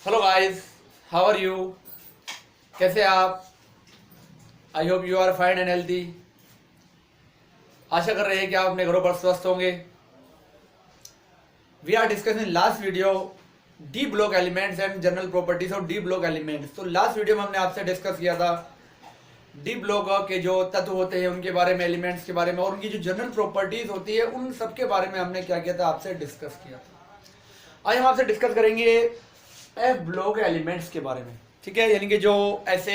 Hello guys, how are you? कैसे आप? I hope you are fine and healthy. आशा कर रहे हैं कि आप अपने घरों पर स्वस्थ होंगे। We are discussing last video D block elements and general properties of D block elements. तो लास्ट वीडियो में हमने आपसे डिस्कस किया था डी ब्लॉक के जो तत्व होते हैं उनके बारे में, एलिमेंट्स के बारे में, और उनकी जो जनरल प्रॉपर्टीज होती है उन सब के बारे में हमने क्या किया था, आपसे डिस्कस किया था। आज हम आपसे डिस्कस करेंगे एफ ब्लॉक एलिमेंट्स के बारे में। ठीक है, यानी कि जो ऐसे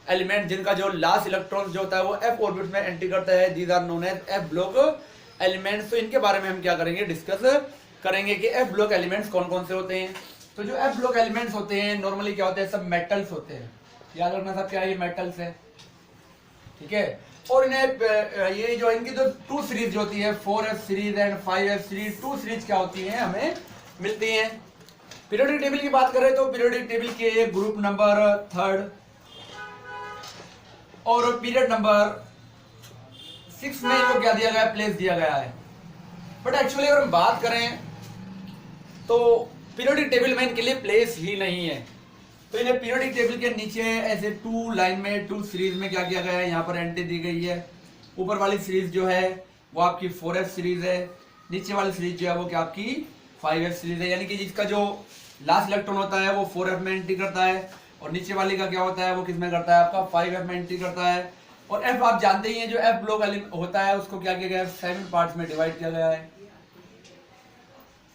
एलिमेंट जिनका जो लास्ट इलेक्ट्रॉन जो होता है वो एफ ऑर्बिट में एंट्री करता है, these are known as F block elements. तो इनके बारे में हम क्या करेंगे, डिस्कस करेंगे कि एफ ब्लॉक एलिमेंट्स कौन कौन से होते हैं। तो जो एफ ब्लॉक एलिमेंट्स होते हैं नॉर्मली क्या होते हैं, सब मेटल्स होते हैं। याद रखना सब क्या है, ये मेटल्स है। ठीक है, और इन्हें ये जो इनकी जो टू सीरीज होती है, 4s series and 5s series, two series क्या होती है हमें मिलती हैं। पीरियोडिक टेबल की बात करें तो पीरियोडिक टेबल के ग्रुप नंबर 3 और पीरियड नंबर 6 में इनको क्या दिया गया है, प्लेस दिया गया है। बट एक्चुअली अगर हम बात करें तो पीरियोडिक टेबल में इनके लिए प्लेस ही नहीं है। तो इन्हें पीरियोडिक टेबल के नीचे ऐसे टू लाइन में, टू सीरीज में क्या किया गया है, यहाँ पर एंट्री दी गई है। ऊपर वाली सीरीज जो है वो आपकी 4s सीरीज है, नीचे वाली सीरीज जो है वो क्या आपकी 5s सीरीज है। यानी कि जिसका जो लास्ट इलेक्ट्रॉन होता है वो 4f में एंट्री करता है, और नीचे वाले का क्या होता है, वो किस में करता है, आपका 5f में एंट्री करता है। और f आप जानते ही हैं, जो f ब्लॉक होता है उसको क्या किया गया है, 7 पार्ट्स में डिवाइड किया गया है,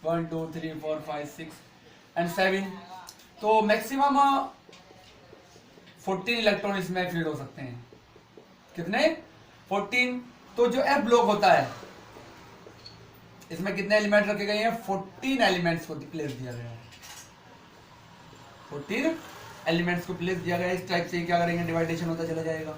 1 2 3 4 5 6 एंड 7। तो मैक्सिमम 14 इलेक्ट्रॉन इसमें फीड हो सकते हैं। कितने? 14। तो जो f ब्लॉक होता है इसमें कितने एलिमेंट रखे गए हैं, 14 एलिमेंट्स को प्लेस दिया गया है। 14 एलिमेंट्स को प्लेस दिया गया है। इस टाइप से क्या करेंगे, डिवाइडेशन होता चला जाएगा।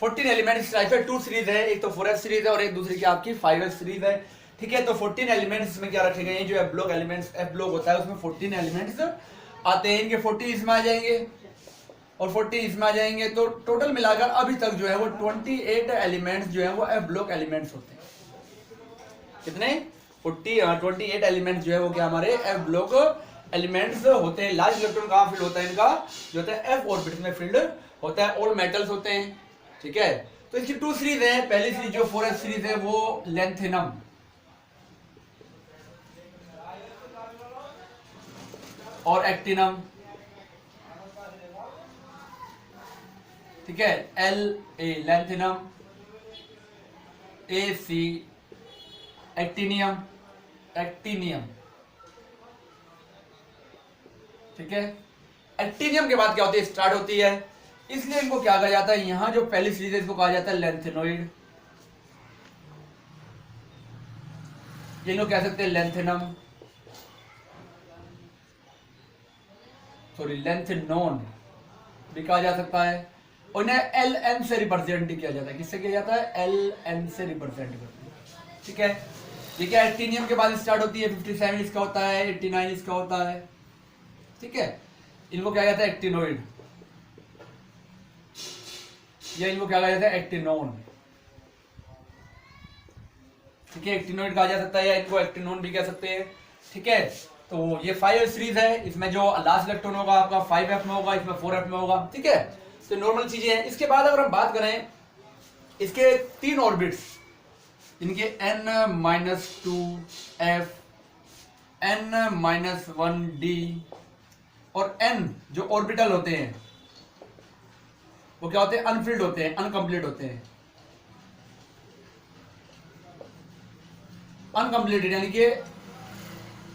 फोर्टीन एलिमेंट इस टाइप है। टू सीरीज है, एक तो 4s सीरीज है और एक दूसरी की आपकी 5s सीरीज है। ठीक है, तो 14 एलिमेंट्स इसमें क्या रखे गए हैं, जो F block elements, F block होता है उसमें 14 एलिमेंट्स आते हैं। इनके 14 इसमें आ जाएंगे और 14 इसमें आ जाएंगे। तो टोटल मिलाकर अभी तक जो है वो 28 एलिमेंट्स जो है वो एफ ब्लॉक एलिमेंट्स होते हैं। कितने? 28 एलिमेंट्स जो है वो क्या हमारे एफ ब्लॉक एलिमेंट्स होते हैं। लार्ज इलेक्ट्रॉन कहाँ फील्ड होता है इनका, जो होता है एफ ऑर्बिट में फील्ड होता है। ऑल मेटल्स होते हैं। ठीक है, तो इसकी टू सीरीज है। पहली सीरीज जो 4s सीरीज है वो लेंथेनम, और एक्टिनम। ठीक है, LA lanthanum, AC actinium, actinium. ठीक है, एक्टिनियम के बाद क्या होती है, स्टार्ट होती है, इसलिए इनको क्या कहा जाता है, यहां जो पहली सीरीज है इसको कहा जाता है लेंथेनोइड। इनको कह सकते हैं लेंथेनम, सॉरी लेंथेनोन भी कहा जा सकता है। और इन्हें LN से रिप्रेजेंट किया जाता है। किससे किया जाता है, LN से रिप्रेजेंट करते हैं। ठीक है, ठीक है, एक्टिनियम के बाद स्टार्ट होती है, 57 इसका होता है, 89 इसका होता है। ठीक है, इनको क्या कहता है, एक्टिनोइड, या इनको क्या कहा जाता है, एक्टिनोन। ठीक है, एक्टिनोइड कहा जा सकता है या इनको एक्टिनोन भी कह सकते हैं। ठीक है, तो ये 5s सीरीज है। इसमें जो लास्ट इलेक्ट्रॉन होगा आपका 5f में होगा, इसमें 4f में होगा। ठीक है, तो नॉर्मल चीजें हैं। इसके बाद अगर हम बात करें इसके 3 ऑर्बिट्स, इनके n-2f, n-1d और n जो ऑर्बिटल होते हैं वो क्या होते हैं, अनफिल्ड होते हैं, अनकंप्लीट होते हैं। अनकंप्लीटेड यानी कि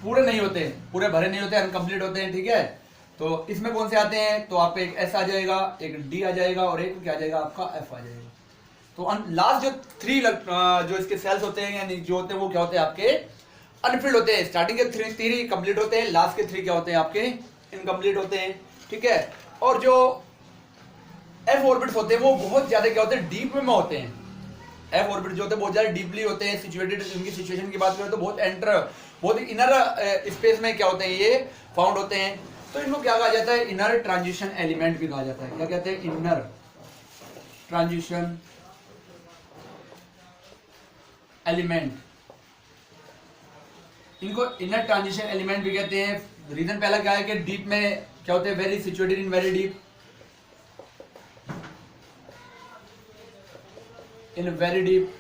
पूरे नहीं होते, पूरे भरे नहीं होते, अनकंप्लीट होते हैं। ठीक है, तो इसमें कौन से आते हैं, तो आपका एक S आ जाएगा, एक D आ जाएगा और एक क्या आ जाएगा, आपका F आ जाएगा। तो लास्ट जो 3 जो इसके सेल्स होते हैं यानी जो होते हैं वो क्या होते हैं, आपके अनफिल्ड होते हैं। स्टार्टिंग के 3 कंप्लीट होते हैं, लास्ट के 3 क्या होते हैं, आपके इनकम्प्लीट होते हैं। ठीक है, और जो एफ ऑर्बिट्स होते हैं वो बहुत ज्यादा क्या होते हैं, डीप में होते हैं। एफ ऑर्बिट जो होते हैं बहुत ज्यादा डीपली होते हैं सिचुएटेड। इनकी सिचुएशन की बात करें तो बहुत इनर स्पेस में क्या होते हैं, ये फाउंड होते हैं। तो इनको क्या कहा जाता है, इनर ट्रांजिशन एलिमेंट भी कहा जाता है। क्या कहते हैं, इनर ट्रांजिशन एलिमेंट, इनको इनर ट्रांजिशन एलिमेंट भी कहते हैं। रीजन पहला क्या है कि डीप में क्या होते हैं, very situated in very deep, in very deep,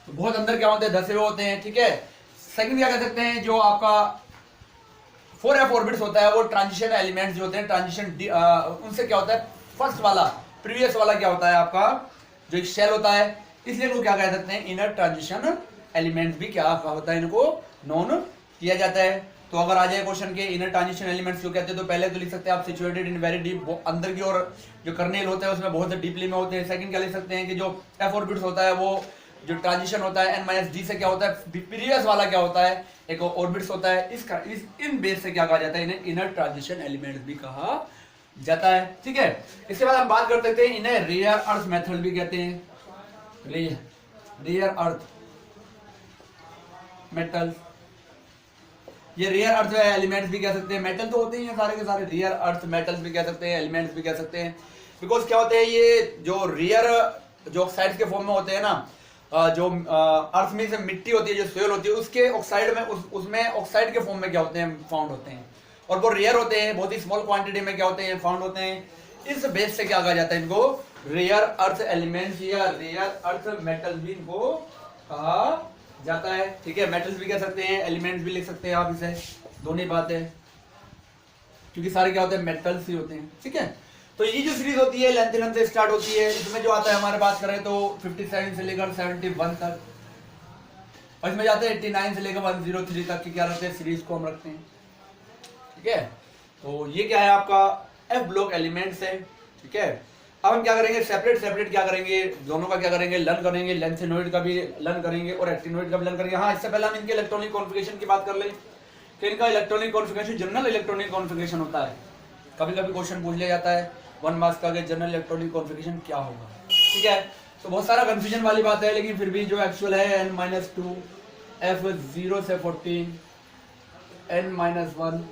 तो बहुत अंदर क्या होते हैं, धसे हुए होते हैं, ठीक है। सेकंड क्या कह सकते हैं, जो आपका 4f ऑर्बिट्स होता है वो ट्रांजिशन एलिमेंट्स जो होते हैं, ट्रांजिशन उनसे क्या होता है, फर्स्ट वाला प्रीवियस वाला क्या होता है आपका, जो एक शेल होता है, इसलिए इनको क्या कह सकते हैं, इनर ट्रांजिशन एलिमेंट्स भी क्या होता है, इनको नोन किया जाता है। तो अगर आ जाए क्वेश्चन के इनर ट्रांजिशन एलिमेंट्स क्यों कहते हैं, तो पहले तो लिख सकते हैं आप सिचुएटेड इन वेरी डीप, अंदर की ओर जो कर्नेल होता है उसमें बहुत डीपली में होते हैं। सेकंड क्या लिख सकते हैं कि जो एफ ऑर्बिट्स होता है वो जो ट्रांजिशन होता है n-d से क्या होता है, प्रीवियस वाला क्या होता है, एक ऑर्बिट्स होता है, इन बेस से क्या कहा जाता है, इन्हें इनर ट्रांजिशन एलिमेंट्स भी कहा जाता है, ठीक है। इसके बाद हम बात कर सकते हैं, इन्हें रेयर अर्थ मेथड भी कहते हैं, रेयर अर्थ मेटल, ये रेयर अर्थ एलिमेंट्स भी कह सकते हैं, मेटल तो होते ही हैं सारे के सारे, रेयर अर्थ मेटल्स भी कह सकते हैं, एलिमेंट्स भी कह सकते हैं। बिकॉज क्या होते हैं, ये जो रेयर जो ऑक्साइड्स के फॉर्म में होते हैं ना, जो अर्थ में से मिट्टी होती है, जो सोयल होती है, उसके ऑक्साइड में उसमें ऑक्साइड के फॉर्म में क्या होते हैं, फाउंड होते हैं, और वो रेयर होते हैं, बहुत ही स्मॉल क्वांटिटी में क्या होते हैं, फाउंड होते हैं। इस बेस से क्या कहा जाता है, इनको रेयर अर्थ एलिमेंट्स या रेयर अर्थ मेटल भी इनको कहा जाता है, ठीक है। मेटल्स भी कह सकते हैं, एलिमेंट्स भी लिख सकते हैं आप, इसे दोनों ही बात है, क्योंकि सारे क्या होते हैं, मेटल्स ही होते हैं, ठीक है। तो ये जो सीरीज होती है लेंथेनम से स्टार्ट होती है, इसमें जो आता है हमारे बात करें तो 57 से लेकर 71 तक, और इसमें जाते हैं 89 से लेकर 103 तक की क्या रखते हैं, सीरीज को हम रखते हैं, ठीक है। तो ये क्या है आपका एफ ब्लॉक एलिमेंट्स है, ठीक है। अब हम क्या करेंगे, सेपरेट क्या करेंगे, दोनों का क्या करेंगे, लर्न करेंगे, लेंथेनॉइड का भी लर्न करेंगे और एक्टिनॉइड का भी लर्न करेंगे। हाँ, इससे पहले हम इनके इलेक्ट्रॉनिक कॉन्फ़िगरेशन की बात कर लें कि इनका electronic configuration general electronic configuration होता है। कभी कभी क्वेश्चन पूछ लिया जाता है 1 मार्क्स का कि जनरल इलेक्ट्रॉनिक कॉन्फ़िगरेशन क्या होगा, ठीक है। तो बहुत सारा कंफ्यूजन वाली बात है, लेकिन फिर भी जो एक्चुअल है n-2 f0 से 14 n-1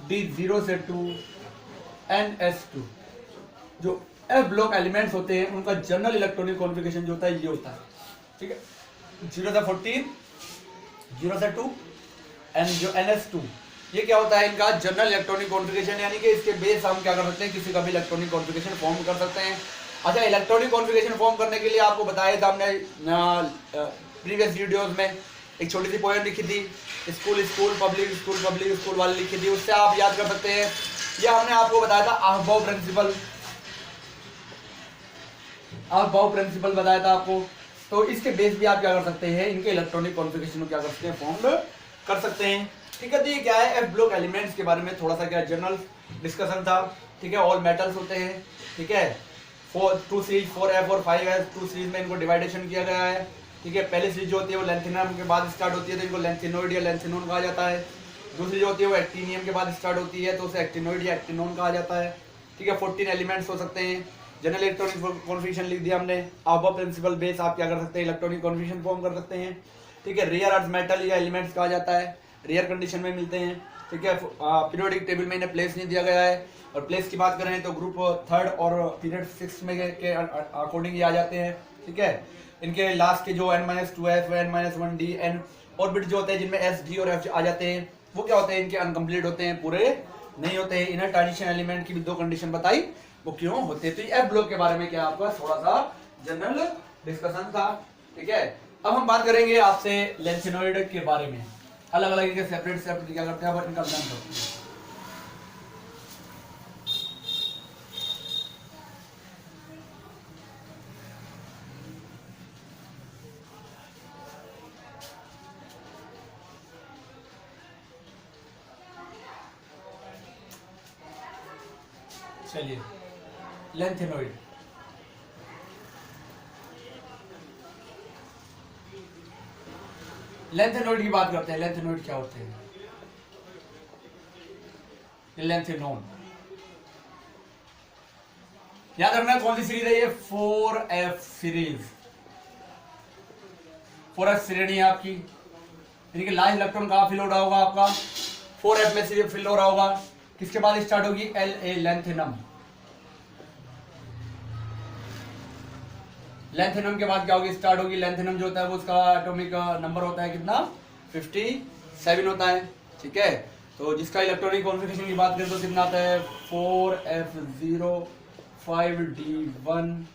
d0 से 2 ns2, जो एफ ब्लॉक एलिमेंट्स होते हैं उनका जनरल इलेक्ट्रॉनिक कॉन्फ़िगरेशन जो होता है ये होता है, ठीक है। 0 से 14, 0 से 2 एंड जो ns2, ये क्या होता है, इनका जनरल इलेक्ट्रॉनिक कॉन्फ़िगरेशन, यानी कि इसके बेस हम क्या कर सकते हैं, किसी का भी इलेक्ट्रॉनिक कॉन्फ़िगरेशन फॉर्म कर सकते हैं। अच्छा, इलेक्ट्रॉनिक कॉन्फ़िगरेशन फॉर्म करने के लिए आपको बताया था हमने प्रीवियस वीडियोस में, एक छोटी सी पोएम लिखी थी, स्कूल पब्लिक स्कूल वाली लिखी थी, उससे आप याद कर सकते हैं। यह हमने आपको बताया था आहबाउ प्रिंसिपल बताया था आपको। तो इसके बेस भी आप क्या कर सकते हैं, इनके इलेक्ट्रॉनिक कॉन्फ़िगरेशन को क्या कर सकते हैं, फॉर्म कर सकते हैं, ठीक है। तो ये क्या है, एफ ब्लॉक एलिमेंट्स के बारे में थोड़ा सा क्या जनरल डिस्कशन था, ठीक है। ऑल मेटल्स होते हैं, ठीक है। 2 सीरीज 4f और 5s 2 सीरीज में इनको डिवाइडेशन किया गया है, ठीक है। पहली सीरीज जो होती है वो लेंथेनियम के बाद स्टार्ट होती है, तो इनको लेंथेनॉइड या लेंथेनोन कहा जाता है। दूसरी जो होती है वो एक्टिनियम के बाद स्टार्ट होती है, तो उसे एक्टिनॉइड या एक्टिनोन कहा जाता है, ठीक है। 14 एलिमेंट्स हो सकते हैं। जनरल इलेक्ट्रॉनिक कॉन्फ़िगरेशन लिख दिया हमने। आहबाउ प्रिंसिपल बेस आप क्या कर सकते हैं, इलेक्ट्रॉनिक कॉन्फ़िगरेशन फॉर्म कर सकते हैं, ठीक है। रेयर अर्थ मेटल या एलिमेंट्स कहा जाता है, रेयर कंडीशन में मिलते हैं, ठीक है। पीरियोडिक टेबल में इन्हें प्लेस नहीं दिया गया है, और प्लेस की बात करें तो ग्रुप 3rd और पीरियड 6 में के अकॉर्डिंग ये आ जाते हैं, ठीक है। इनके लास्ट के जो n-2f n-1d n ऑर्बिट जो होते हैं जिनमें s d और f आ जाते हैं, वो क्या होते हैं, इनके अनकम्प्लीट होते हैं, पूरे नहीं होते हैं। इनर ट्रांजिशन एलिमेंट की भी 2 कंडीशन बताई, वो क्यों होते हैं। तो एफ ब्लॉक के बारे में क्या आपका थोड़ा सा जनरल डिस्कशन था, ठीक है। अब हम बात करेंगे आपसे लेंथेनॉइड के बारे में, अलग अलग इनके सेपरेट क्या करते हैं, इनका लर्न करते हैं। चलिए, लेंथेनॉइड, लेंथेनॉइड की बात करते हैं। लेंथेनॉइड क्या होते हैं, लेंथेनोन याद रखना कौन सी सीरीज है ये, 4f सीरीज, 4f श्रेणी है आपकी, यानी कि लार्ज इलेक्ट्रॉन कहाँ फिल हो रहा होगा आपका, 4f में से फिल हो रहा होगा। किसके बाद स्टार्ट होगी, La लेंथेनम, लेंथेनम के बाद क्या होगी, स्टार्ट होगी। लेंथेनम जो होता है वो उसका एटॉमिक नंबर होता है कितना, 57 होता है, ठीक है। तो जिसका इलेक्ट्रॉनिक कॉन्फ़िगरेशन की बात करें तो कितना आता है, 4f0 5d1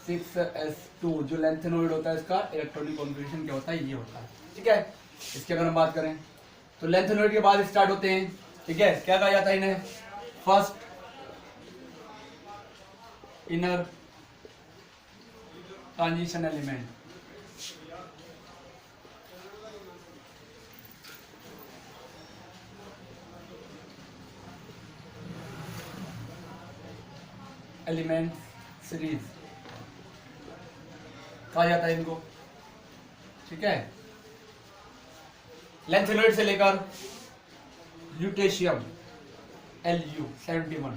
6s2। जो लेंथेनोइड होता है इसका इलेक्ट्रॉनिक कॉन्फ़िगरेशन क्या होता है, ये होता है, ठीक है। इसकी अगर हम बात करें तो लेंथेनोइड के बाद स्टार्ट होते हैं, ठीक है। क्या कहा जाता है इन्हें, first inner transition element, element series कहा जाता है इनको, ठीक है। लेंथेनोइड से लेकर ल्यूटेशियम Lu-71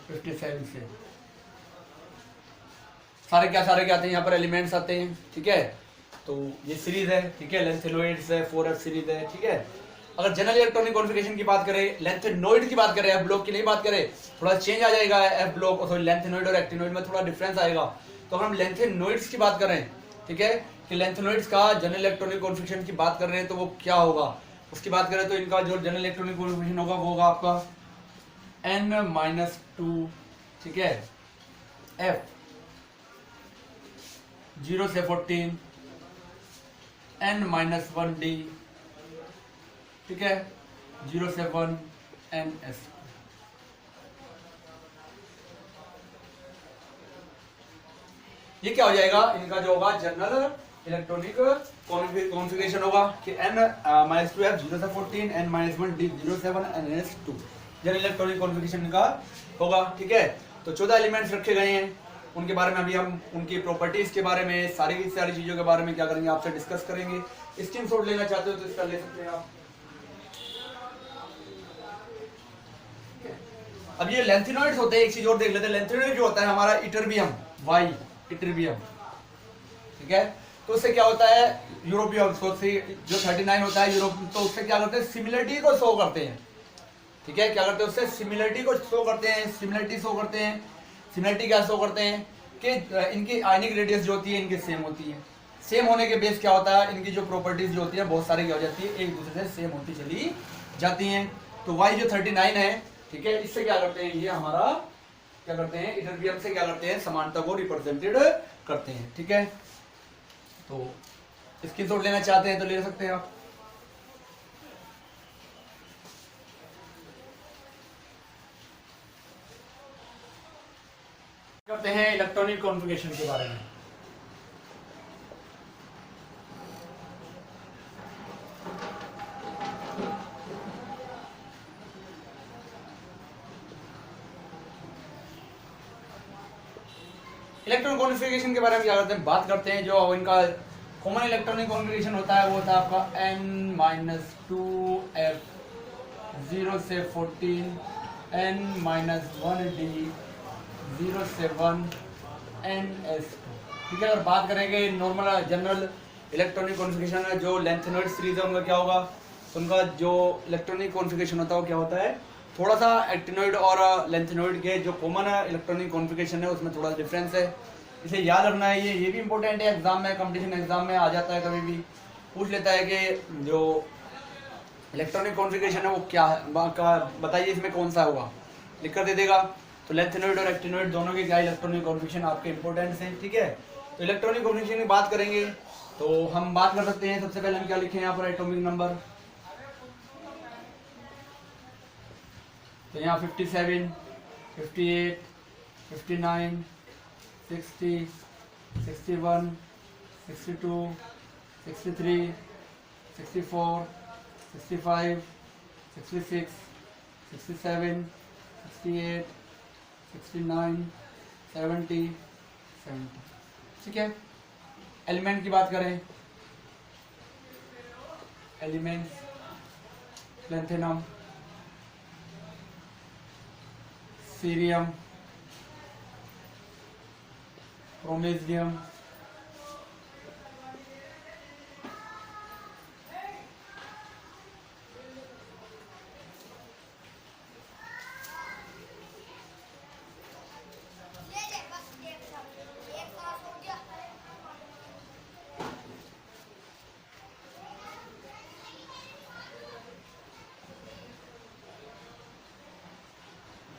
57 से सारे क्या आते हैं यहाँ पर, एलिमेंट्स आते हैं, ठीक है। तो ये सीरीज है, ठीक है। लेंथेनोइड्स है, 4f सीरीज है, ठीक है। अगर जनरल इलेक्ट्रॉनिक कॉन्फ़िगरेशन की बात करें, लेंथेनोइड की बात करें, एफ ब्लॉक की नहीं बात करें, थोड़ा चेंज आ जाएगा। एफ ब्लॉक और लेंथेनोइड और एक्टिनोइड में थोड़ा डिफरेंस आएगा। तो अगर हम लेंथेनोइड्स की बात करें, ठीक है, कि लेंथेनोइड्स का जनरल इलेक्ट्रॉनिक कॉन्फ़िगरेशन की बात कर रहे हैं तो वो क्या होगा, उसकी बात करें तो इनका जो जनरल इलेक्ट्रॉनिक कॉन्फ़िगरेशन होगा वो होगा आपका n-2, ठीक है, f 0 से 14 n-1d, ठीक है, 0 से 1 ns। ये क्या हो जाएगा, इनका जो होगा जनरल इलेक्ट्रॉनिक कॉन्फ़िगरेशन होगा कि n-2f 0 से 14 n-1d 0 से 1 ns2 जनरल इलेक्ट्रॉनिक कॉन्फ़िगरेशन का होगा, ठीक है। तो 14 एलिमेंट्स रखे गए हैं, उनके बारे में अभी हम उनकी प्रॉपर्टीज के बारे में सारी की सारी चीजों के बारे में क्या करेंगे, आपसे डिस्कस करेंगे। स्क्रीनशॉट लेना चाहते हो तो इसका ले सकते हैं आप। अब ये लेंथेनोइड्स होते हैं, एक चीज और देख लेते हैं। लेंथेनोइड जो होता है हमारा इटरबियम, वाई इटरबियम, ठीक है। तो उससे क्या होता है, यूरोपियम जो 39 होता है यूरोप, तो उससे क्या करते हैं, सिमिलरिटी को शो करते हैं, ठीक है। क्या करते हैं, उससे सिमिलरिटी को शो करते हैं, सिमिलरिटी शो करते हैं। सिमिलरिटी क्या शो करते हैं कि इनकी आयनिक रेडियस जो होती है इनकी सेम होती है। सेम होने के बेस क्या होता है, इनकी जो प्रॉपर्टीज जो होती है बहुत सारी क्या हो जाती है, एक दूसरे से सेम होती चली जाती हैं। तो वाई जो 39 है, ठीक है, इससे क्या करते हैं, ये हमारा क्या करते हैं, इटरबियम से क्या करते हैं, समानता को रिप्रेजेंटेड करते हैं, ठीक है। तो इसकी शॉट लेना चाहते हैं तो ले सकते हैं आप। करते हैं इलेक्ट्रॉनिक कॉन्फ़िगरेशन के बारे में। इलेक्ट्रॉनिक कॉन्फ़िगरेशन के बारे में क्या करते हैं, बात करते हैं। जो इनका कॉमन इलेक्ट्रॉनिक कॉन्फ़िगरेशन होता है वो होता है आपका n-2f 0 से 14 n-1d 0 से 1 ns2, ठीक है। अगर बात करेंगे नॉर्मल जनरल इलेक्ट्रॉनिक कॉन्फ़िगरेशन जो लेंथेनोइड सीरीज है उनका क्या होगा, तो उनका जो इलेक्ट्रॉनिक कॉन्फ़िगरेशन होता है वो क्या होता है, थोड़ा सा एक्टिनोइड और लेंथेनोइड के जो कॉमन इलेक्ट्रॉनिक कॉन्फ़िगरेशन है उसमें थोड़ा डिफरेंस है, इसे याद रखना है। ये भी इंपॉर्टेंट है, एग्जाम में, कंपटीशन एग्जाम में आ जाता है, कभी भी पूछ लेता है कि जो इलेक्ट्रॉनिक कॉन्फ़िगरेशन है वो क्या है, बताइए इसमें कौन सा होगा, लिख कर दे देगा। तो लेंथेनोइड और एक्टिनोइड दोनों के क्या इलेक्ट्रॉनिक कॉन्फ़िगरेशन आपके इंपॉर्टेंट हैं, ठीक है। तो इलेक्ट्रॉनिक कॉन्फ़िगरेशन की बात करेंगे तो हम बात कर सकते हैं। सबसे पहले हम क्या लिखें यहाँ पर, एटॉमिक नंबर, तो यहाँ 57 58 59 60 61 62 63 64 65 66 67 68 69 70 70, ठीक है। एलिमेंट की बात करें, एलिमेंट्स लेंथेनम, सीरियम, प्रोमेजियम,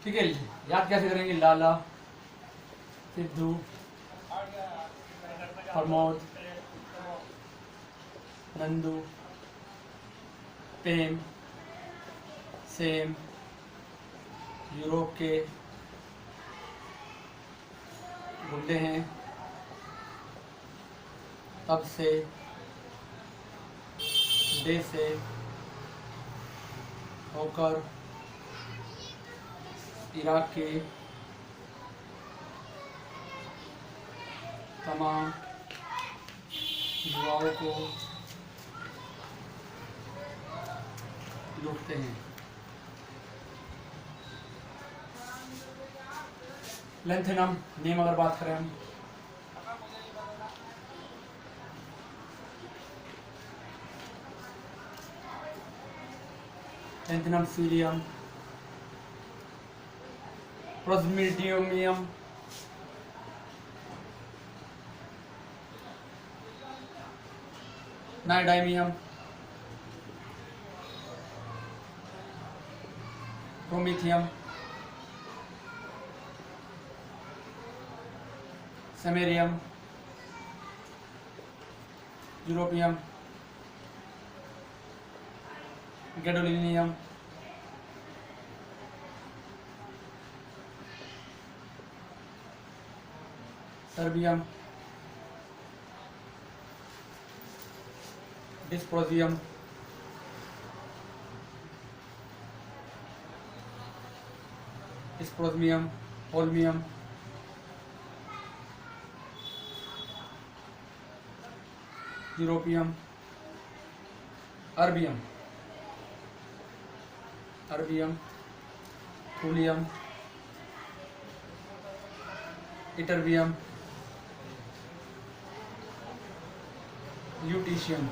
ठीक है, याद कैसे करेंगे? लाला, सिद्धू, प्रमोद, नंदू, प्रेम, सेम, यूरोप के, गुंडे हैं, तब से, डे से, होकर, इराक के, तमाम युवाओं को लूटते हैं। लेंथेनम नेम अगर बात करें हम, lanthanum cerium, praseodymium, neodymium, promethium, samarium, europium, gadolinium, terbium, dysprosium, dysprosium, holmium, europium, erbium, erbium, thulium, ytterbium, lutetium.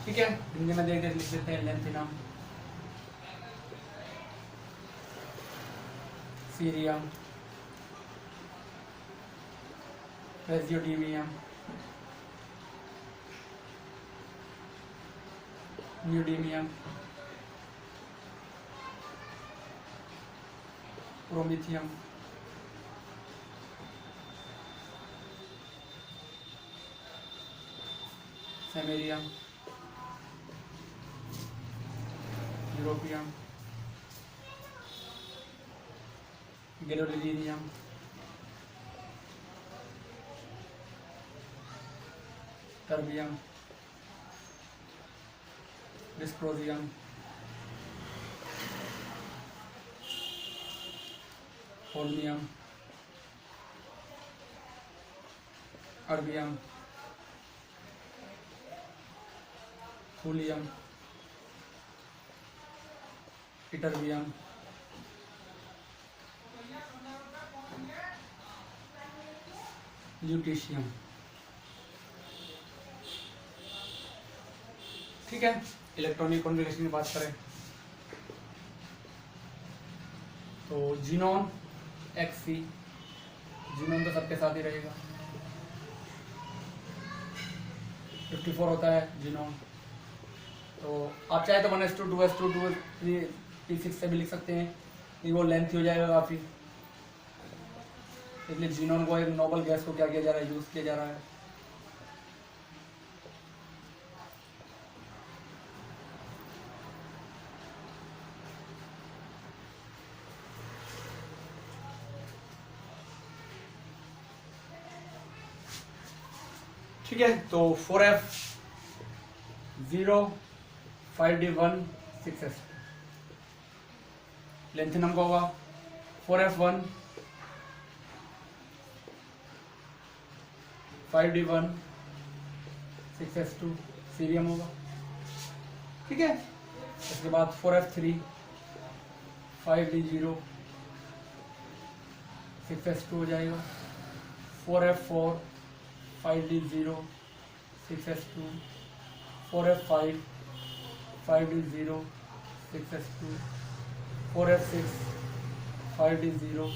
ठीक है, हिंदी में देख लिख देते हैं। Lanthanum, cerium, praseodymium, neodymium, promethium, samarium, europium, gadolinium, terbium, dysprosium, holmium, erbium, thulium, ytterbium, lutetium. ठीक है, electronic configuration की बात करें तो जीनोम एक्सी, जीनोम तो सबके साथ ही रहेगा। 54 होता है जीनोम। तो आप चाहे तो 1s2 2s2 2s3 P6 से भी लिख सकते हैं, ये वो लेंथ हो जाएगा काफ़ी। इसलिए जीनोम को एक नोबल गैस को क्या किया जा रहा है, यूज़ किया जा रहा है। ठीक है, तो 4F0 5D1 6S। लेंथिनम का होगा 4F1 5D1 6S2, सीरियम होगा। ठीक है, इसके बाद 4F3 5D0 6S2 हो जाएगा। 4F4 5D0 6S2, 4F5 5D0 6S2, 4F6 5D0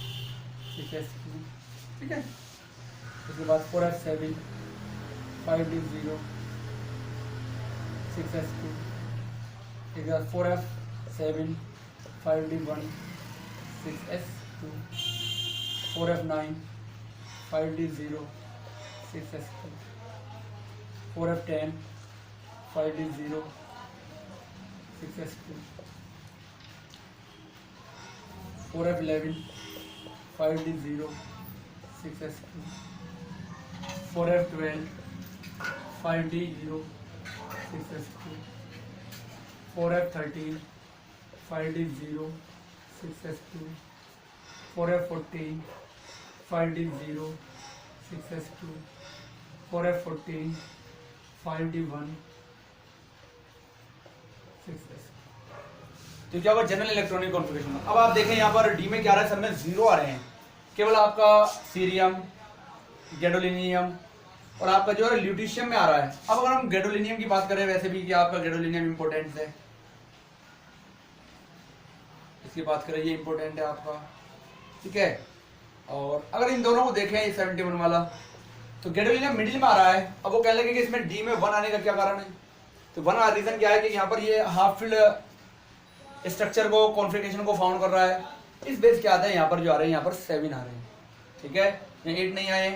6S2। ठीक है, उसके बाद 4F7 5D0 6S2, एक बार 4F 7 5D1 6s2 4f9 5D0 6s2 4f10 5D0 6s2 4f11 5D0 6s2 4f12 5D0 6s2 4f13 5D0 6s2 4f14 5D0 6s2 4f14 5D1 6s2। तो क्या होगा general electronic configuration. अब आप देखें यहाँ पर डी में क्या आ रहा है, सब में जीरो आ रहे हैं, केवल आपका सीरियम, गैडोलिनियम और आपका जो है ल्यूटीशियम में आ रहा है। अब अगर हम गैडोलिनियम की बात करें, वैसे भी कि आपका गैडोलिनियम इंपॉर्टेंट है, इसकी बात करें ये इंपॉर्टेंट है आपका, ठीक है। और अगर इन दोनों को देखें, ये 71 वाला, तो गैडोलिनियम मिडिल में आ रहा है। अब वो कह लगे कि इसमें डी में 1 आने का क्या कारण है, तो 1 रीजन क्या है कि यहाँ पर ये हाफ फील्ड स्ट्रक्चर को, कॉन्फ़िगरेशन को फाउंड कर रहा है। इस बेस क्या आता है, यहाँ पर जो आ रहे हैं, यहाँ पर 7 आ रहे हैं, ठीक है, ये 8 नहीं आए,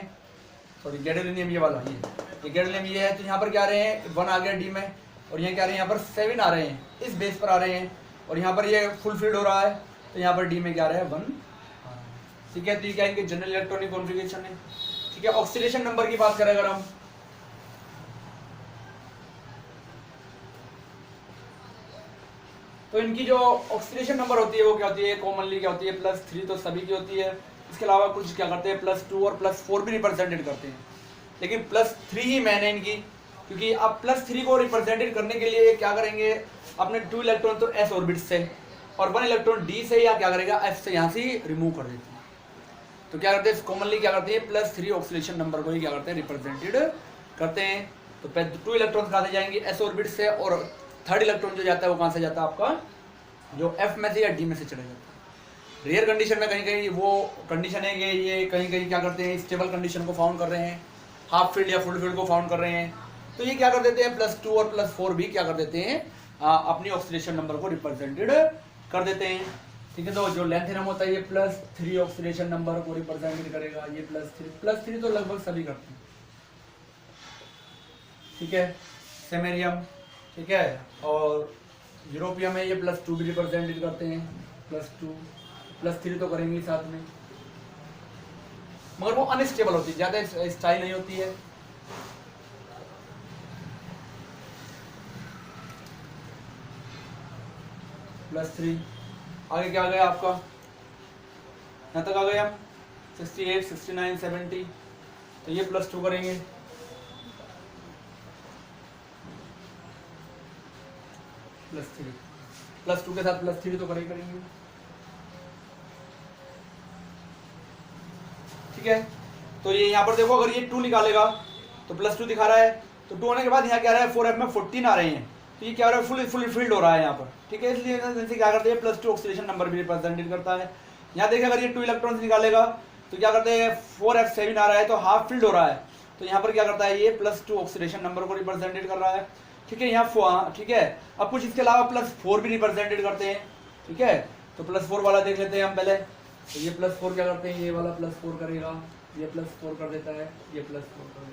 सॉरी गैडोलिनियम ये वाला, ये गैडोलिनियम ये है, तो यहाँ पर क्या आ रहे हैं, 1 आ गया डी में, और यहाँ क्या आ रहे हैं, यहाँ पर 7 आ रहे हैं, इस बेस पर आ रहे हैं, और यहाँ पर ये फुल फील्ड हो रहा है, तो यहाँ पर डी में क्या आ रहा है, 1, ठीक है। तो ये क्या इनके जनरल इलेक्ट्रॉनिक कॉन्फ़िगरेशन है, ठीक है। ऑक्सीडेशन नंबर की बात करें अगर हम, तो इनकी जो ऑक्सीडेशन नंबर होती है वो क्या होती है, कॉमनली क्या होती है, +3 तो सभी की होती है। इसके अलावा कुछ क्या करते हैं, +2 और +4 भी रिप्रेजेंटेड करते हैं, लेकिन +3 ही मैन है इनकी, क्योंकि आप +3 को रिप्रेजेंटेड करने के लिए क्या करेंगे, अपने 2 इलेक्ट्रॉन तो s ऑर्बिट से और 1 इलेक्ट्रॉन d से, या क्या करेगा, f से यहाँ से रिमूव कर देते हैं। तो क्या करते हैं, कॉमनली क्या करते हैं, +3 ऑक्सीडेशन नंबर को ही क्या करते हैं, रिप्रेजेंटेड करते हैं। तो 2 इलेक्ट्रॉन कहाँ से जाएंगे, s ऑर्बिट से, और 3rd इलेक्ट्रॉन जो जाता है वो कहाँ से जाता है, आपका जो f में से या d में से चले जाता है। रेयर कंडीशन में कहीं कहीं वो कंडीशन है कि ये कहीं कहीं क्या करते हैं, स्टेबल कंडीशन को फाउंड कर रहे हैं, हाफ फील्ड या फुल फील्ड को फाउंड कर रहे हैं, तो ये क्या कर देते हैं, +2 और +4 भी क्या कर देते हैं, अपनी ऑक्सीडेशन नंबर को रिप्रेजेंटेड कर देते हैं, ठीक है। तो जो लेंथेनम होता है ये +3 ऑक्सीडेशन नंबर को रिप्रेजेंटेड करेगा, ये +3 तो लगभग सभी करते हैं, ठीक है। सेमेरियम, ठीक है, और यूरोपियम में ये +2 भी रिप्रेजेंटेड करते हैं, +2 +3 तो करेंगे साथ में, मगर वो अनस्टेबल होती है, ज़्यादा स्टाइल नहीं होती है। +3 आगे क्या आ गया आपका, यहाँ तक आ गया 68 69 70, तो ये +2 करेंगे, +2 के साथ +3 तो करेंगे, ठीक है। तो ये यहाँ पर देखो, अगर ये 2 निकालेगा तो +2 दिखा रहा है, तो 2 होने के बाद यहाँ क्या आ रहा है, 4f में 14 आ रहे हैं, तो ये क्या हो रहा है, फुल फील्ड हो रहा है यहाँ पर, ठीक है। इसलिए क्या करते हैं, +2 ऑक्सीडेशन नंबर भी रिप्रेजेंटेड करता है। यहाँ देखिए, अगर ये 2 इलेक्ट्रॉन्स निकालेगा तो क्या करते हैं, 4f7 आ रहा है, तो हाफ फील्ड हो रहा है, तो यहाँ पर क्या करता है, ये +2 ऑक्सीडेशन नंबर को रिप्रेजेंटेड कर रहा है, ठीक है। यहाँ ठीक है। अब कुछ इसके अलावा +4 भी रिप्रेजेंटेड करते हैं, ठीक है। तो +4 वाला देख लेते हैं हम पहले, तो ये +4 क्या करते हैं, ये वाला +4 करेगा, ये +4 कर देता है, ये +4 कर देता है,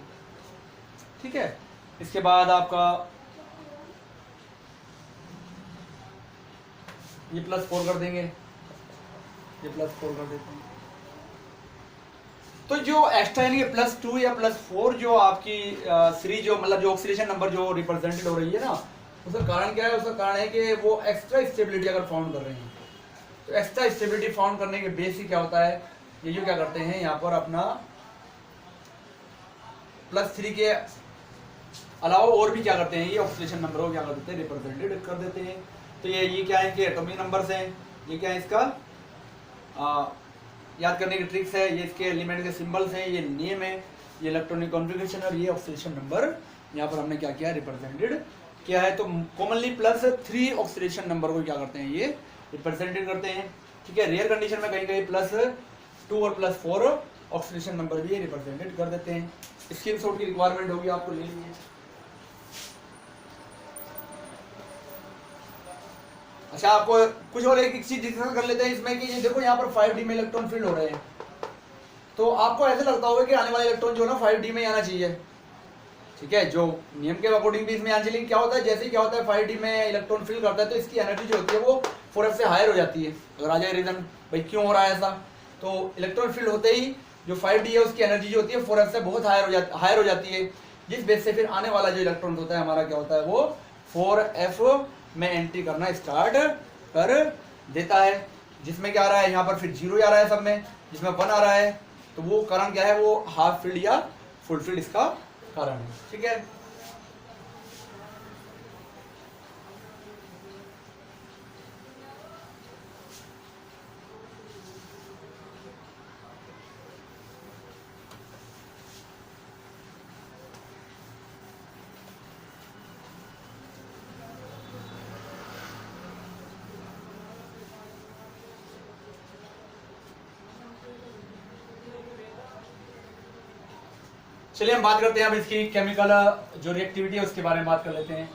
ठीक है। इसके बाद आपका ये +4 कर देंगे, ये +4 कर देते हैं। तो जो एक्स्ट्रा यानी कि +2 या +4 जो आपकी सीरीज जो मतलब जो ऑक्सीडेशन नंबर जो रिप्रेजेंटेड हो रही है ना, उसका कारण क्या है, उसका कारण है कि वो एक्स्ट्रा स्टेबिलिटी अगर फाउंड कर रहे हैं, तो एक्स्ट्रा स्टेबिलिटी फाउंड करने के बेस ही क्या होता है, ये जो क्या करते हैं यहाँ पर अपना +3 के अलावा और भी क्या करते हैं, ये ऑक्सीडेशन नंबर को क्या कर देते हैं, रिप्रेजेंटेड कर देते हैं। तो ये क्या है, इनके एटॉमिक नंबर्स हैं, ये क्या है, इसका याद करने की ट्रिक्स है, ये इसके एलिमेंट के सिंबल्स हैं, ये नेम है, ये इलेक्ट्रॉनिक कॉन्फ़िगरेशन और ये ऑक्सीडेशन नंबर यहाँ पर हमने क्या किया, रिप्रेजेंटेड किया है। तो कॉमनली +3 ऑक्सीडेशन नंबर को क्या करते हैं, ये रिप्रेजेंटेड करते हैं, ठीक है। रेयर कंडीशन में कहीं कहीं +2 और +4 ऑक्सीडेशन नंबर भी रिप्रेजेंटेड कर देते हैं। स्क्रीनशॉट की रिक्वायरमेंट होगी, आपको ले लीजिए। अच्छा, आपको कुछ और एक चीज डिस्कस कर लेते हैं इसमें कि ये देखो यहाँ पर 5D में इलेक्ट्रॉन फील्ड हो रहे हैं, तो आपको ऐसा लगता होगा कि आने वाले इलेक्ट्रॉन जो है ना 5D में आना चाहिए, ठीक है, जो नियम के अकॉर्डिंग भी इसमें आना चाहिए। क्या होता है, जैसे ही क्या होता है 5D में इलेक्ट्रॉन फील करता है तो इसकी एनर्जी जो होती है वो 4f से हायर हो जाती है। अगर आ जाए रीजन भाई क्यों हो रहा है ऐसा, तो इलेक्ट्रॉन फील्ड होते ही जो 5D है उसकी एनर्जी जो होती है 4f से बहुत हायर हो जाती है, जिस बेस से फिर आने वाला जो इलेक्ट्रॉन होता है हमारा क्या होता है वो 4f में एंट्री करना स्टार्ट कर देता है, जिसमें क्या आ रहा है यहाँ पर फिर 0 आ रहा है सब में, जिसमें 1 आ रहा है, तो वो कारण क्या है, वो हाफ फील्ड या फुल फील्ड इसका कारण है, ठीक है। चलिए हम बात करते हैं अब इसकी केमिकल जो रिएक्टिविटी है उसके बारे में बात कर लेते हैं।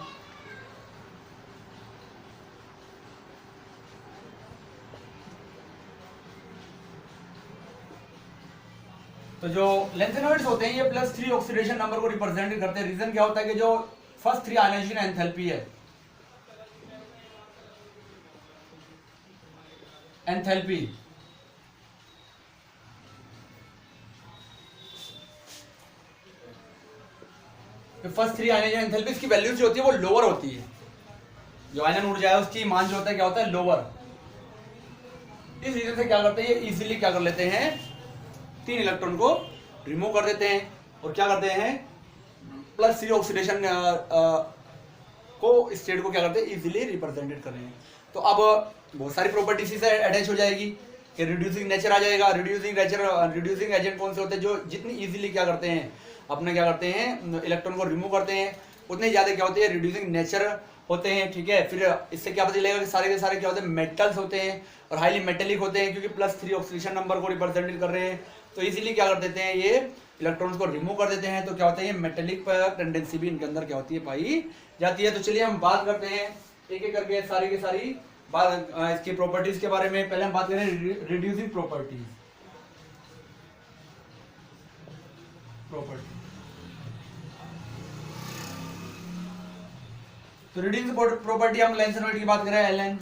तो जो लेंथेनॉइड्स होते हैं ये +3 ऑक्सीडेशन नंबर को रिप्रेजेंट करते हैं। रीजन क्या होता है कि जो फर्स्ट 3 आयनाइजेशन एंथैल्पी है, एंथैल्पी तो फर्स्ट 3 आयनाइजेशन एंथैल्पी की वैल्यूज जो होती है वो लोअर होती है, जो आयनन ऊर्जा है उसकी मान जो होता है क्या होता है लोअर। इस रीजन से क्या करते हैं ये इजीली क्या कर लेते हैं 3 इलेक्ट्रॉन को रिमूव कर देते हैं और क्या करते हैं +3 ऑक्सीडेशन को स्टेट को क्या करते हैं इजीली रिप्रेजेंटेड कर रहे हैं। तो अब बहुत सारी प्रॉपर्टीज से अटैच हो जाएगी कि रिड्यूसिंग नेचर आ जाएगा। रिड्यूसिंग एजेंट कौन से होते हैं, जो जितनी इजीली क्या करते हैं अपने क्या करते हैं इलेक्ट्रॉन को रिमूव करते हैं उतने ज़्यादा क्या होते हैं रिड्यूसिंग नेचर होते हैं, ठीक है। फिर इससे क्या पता चलेगा कि सारे के सारे क्या होते हैं मेटल्स होते हैं और हाईली मेटेलिक होते हैं, क्योंकि +3 ऑक्सीडेशन नंबर को रिप्रेजेंट कर रहे हैं, तो इजीली क्या कर देते हैं ये इलेक्ट्रॉन्स को रिमूव कर देते हैं। तो क्या होता है ये मेटेलिक टेंडेंसी भी इनके अंदर क्या होती है पाई जाती है। तो चलिए हम बात करते हैं एक एक करके सारी की सारी बात इसकी प्रॉपर्टीज के बारे में। पहले हम बात करें रिड्यूसिंग प्रॉपर्टीज। तो रिड्यूसिंग प्रॉपर्टी हम लेंथेनॉइड की बात करें Ln,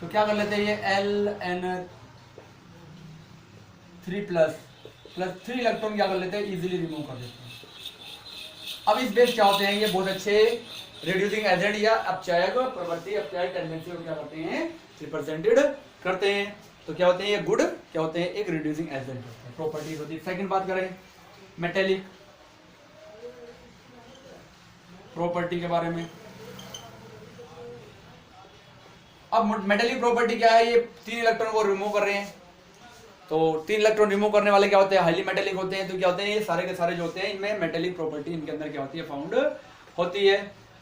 तो क्या कर लेते हैं ये Ln3+ इलेक्ट्रॉन क्या कर लेते हैं इजीली रिमूव कर देते हैं। अब इस बेस क्या होते हैं ये बहुत अच्छे रिड्यूसिंग एजेंट या अपचायक प्रवृत्ति अपचायक टेंडेंसी को क्या करते हैं रिप्रेजेंटेड करते हैं। तो क्या होते हैं ये गुड क्या होते हैं एक रिड्यूसिंग एजेंट होते हैं, प्रॉपर्टीज होती है। सेकंड बात करें मेटेलिक प्रॉपर्टी के बारे में। अब मेटेलिक प्रॉपर्टी क्या है, ये 3 इलेक्ट्रॉन को रिमूव कर रहे हैं, तो 3 इलेक्ट्रॉन रिमूव करने वाले क्या होते हैं हाईली मेटेलिक होते हैं। तो क्या होते हैं ये सारे के सारे जो होते हैं इनमें मेटेलिक प्रॉपर्टी इनके अंदर क्या होती है फाउंड होती है,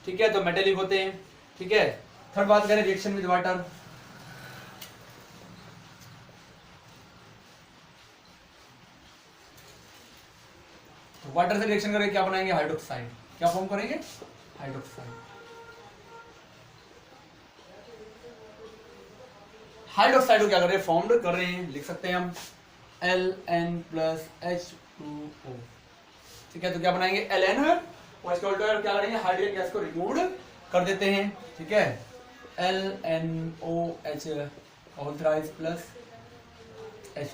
ठीक है। तो मेटेलिक होते हैं, ठीक है। थर्ड बात करें रिएक्शन विद वाटर। तो वाटर से रिएक्शन करेंगे क्या बनाएंगे हाइड्रोक्साइड, क्या फॉर्म करेंगे हाइड्रोक्साइड। हाइड्रोक्साइड को क्या कर रहे हैं फॉर्म्ड कर रहे हैं, लिख सकते हैं हम Ln+H2O, ठीक है। तो क्या बनाएंगे Ln और इसके उल्टा क्या करेंगे हाइड्रोजन गैस को रिमूव कर देते हैं, ठीक है। LNOH +H2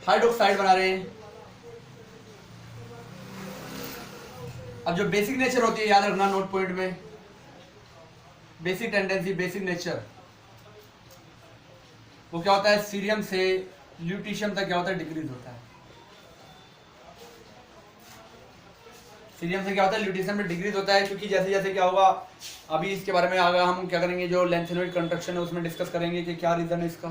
हाइड्रोक्साइड बना रहे हैं। अब जो बेसिक नेचर होती है याद रखना नोट पॉइंट में, बेसिक टेंडेंसी बेसिक नेचर वो क्या होता है सीरियम से ल्यूटीशियम तक क्या होता है डिक्रीज होता है। सीरियम से क्या होता है ल्यूटीशियम में डिक्रीज होता है, क्योंकि जैसे जैसे क्या होगा अभी इसके बारे में आगे हम क्या करेंगे जो लेंथेनॉइड कंस्ट्रक्शन है उसमें डिस्कस करेंगे कि क्या रीजन है इसका।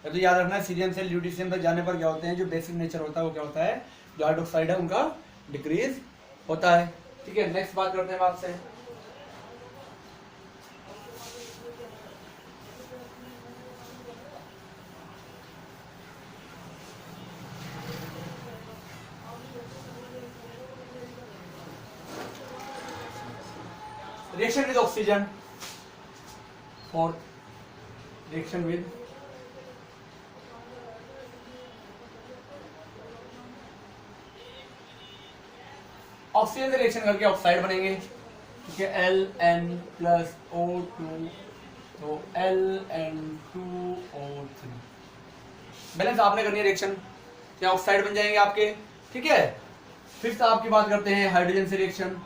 तो याद रखना सीरियम से ल्यूटीशियम तक जाने पर क्या होते हैं जो बेसिक नेचर होता है वो क्या होता है जो हाइड्रोक्साइड है उनका डिक्रीज होता है, ठीक है। नेक्स्ट बात करते हैं आपसे reaction with oxygen. Fourth reaction with oxygen से रिएक्शन करके ऑक्साइड बनेंगे, ठीक है, Ln+O2, तो Ln2O3। बैलेंस आपने करनी है रिएक्शन, क्या ऑक्साइड बन जाएंगे आपके, ठीक है। फिफ्थ आपकी बात करते हैं हाइड्रोजन से रिएक्शन,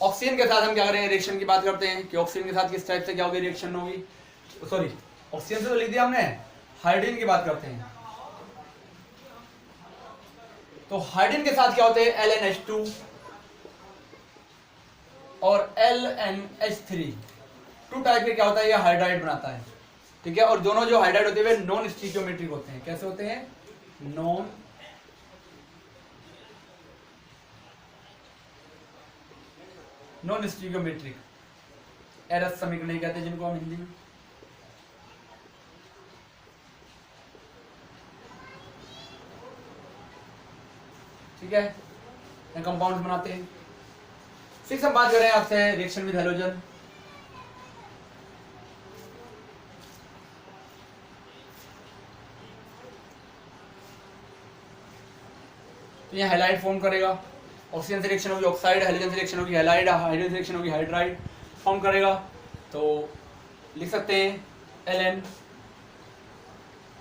ऑक्सीजन के साथ हम क्या करेंगे, रिएक्शन की बात करते हैं कि ऑक्सीजन के साथ किस टाइप से क्या होगी रिएक्शन होगी, सॉरी ऑक्सीजन से तो लिख दिया हमने, हाइड्रोजन की बात करते हैं। तो हाइड्रोजन के साथ क्या होते हैं, LnH2 और LnH3, टू टाइप के क्या होता है, ये हाइड्राइड बनाता है, ठीक है। और दोनों जो हाइड्राइड होते हैं नॉन स्टिकियोमेट्रिक होते हैं, कैसे होते हैं, नॉन स्टिकियोमेट्रिक, एरस समीकरण कहते हैं जिनको हम हिंदी में, ठीक है, कंपाउंड्स बनाते हैं। सिक्स हम बात कर रहे हैं आपसे रिएक्शन विद हैलोजन, तो ये हैलाइड फॉर्म करेगा, ऑक्सीजन से रिएक्शन होगी ऑक्साइड, हाइड्रोजन से रिएक्शन होगी हैलाइड, हाइड्रोजन से रिएक्शन होगी हाइड्राइड फॉर्म करेगा। तो लिख सकते हैं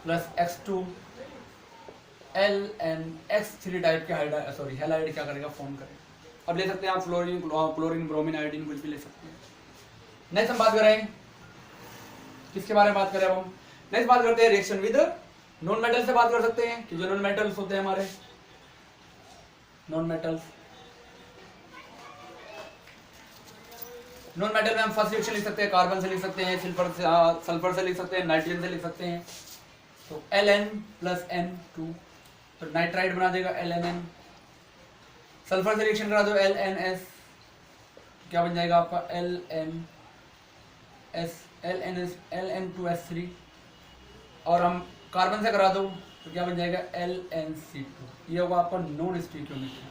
Ln+X2 Ln(X3) टाइप के हाइड्राइड, सॉरी हैलाइड क्या करेगा, फॉर्म करेगा। अब ले सकते हैं आप क्लोरीन ब्रोमीन आयोडीन कुछ भी ले सकते हैं। नेक्स्ट हम बात कर रहे हैं, किसके बारे में बात करें अब हम, नेक्स्ट बात करते हैं रिएक्शन विद नॉन मेटल से बात कर सकते हैं कि जो नॉन मेटल्स होते हैं हमारे, नॉन मेटल में हम फर्स्ट रिएक्शन लिख सकते हैं, कार्बन से लिख सकते हैं, सल्फर से लिख सकते हैं, नाइट्रोजन से लिख सकते हैं। तो Ln+N2, तो नाइट्राइड बना देगा LNN, सल्फर से रिएक्शन करा दो LNS, क्या बन जाएगा आपका Ln2S3, और हम कार्बन से करा दो तो क्या बन जाएगा LnC2, ये होगा आपका नॉन स्टिकियोमेट्रिक।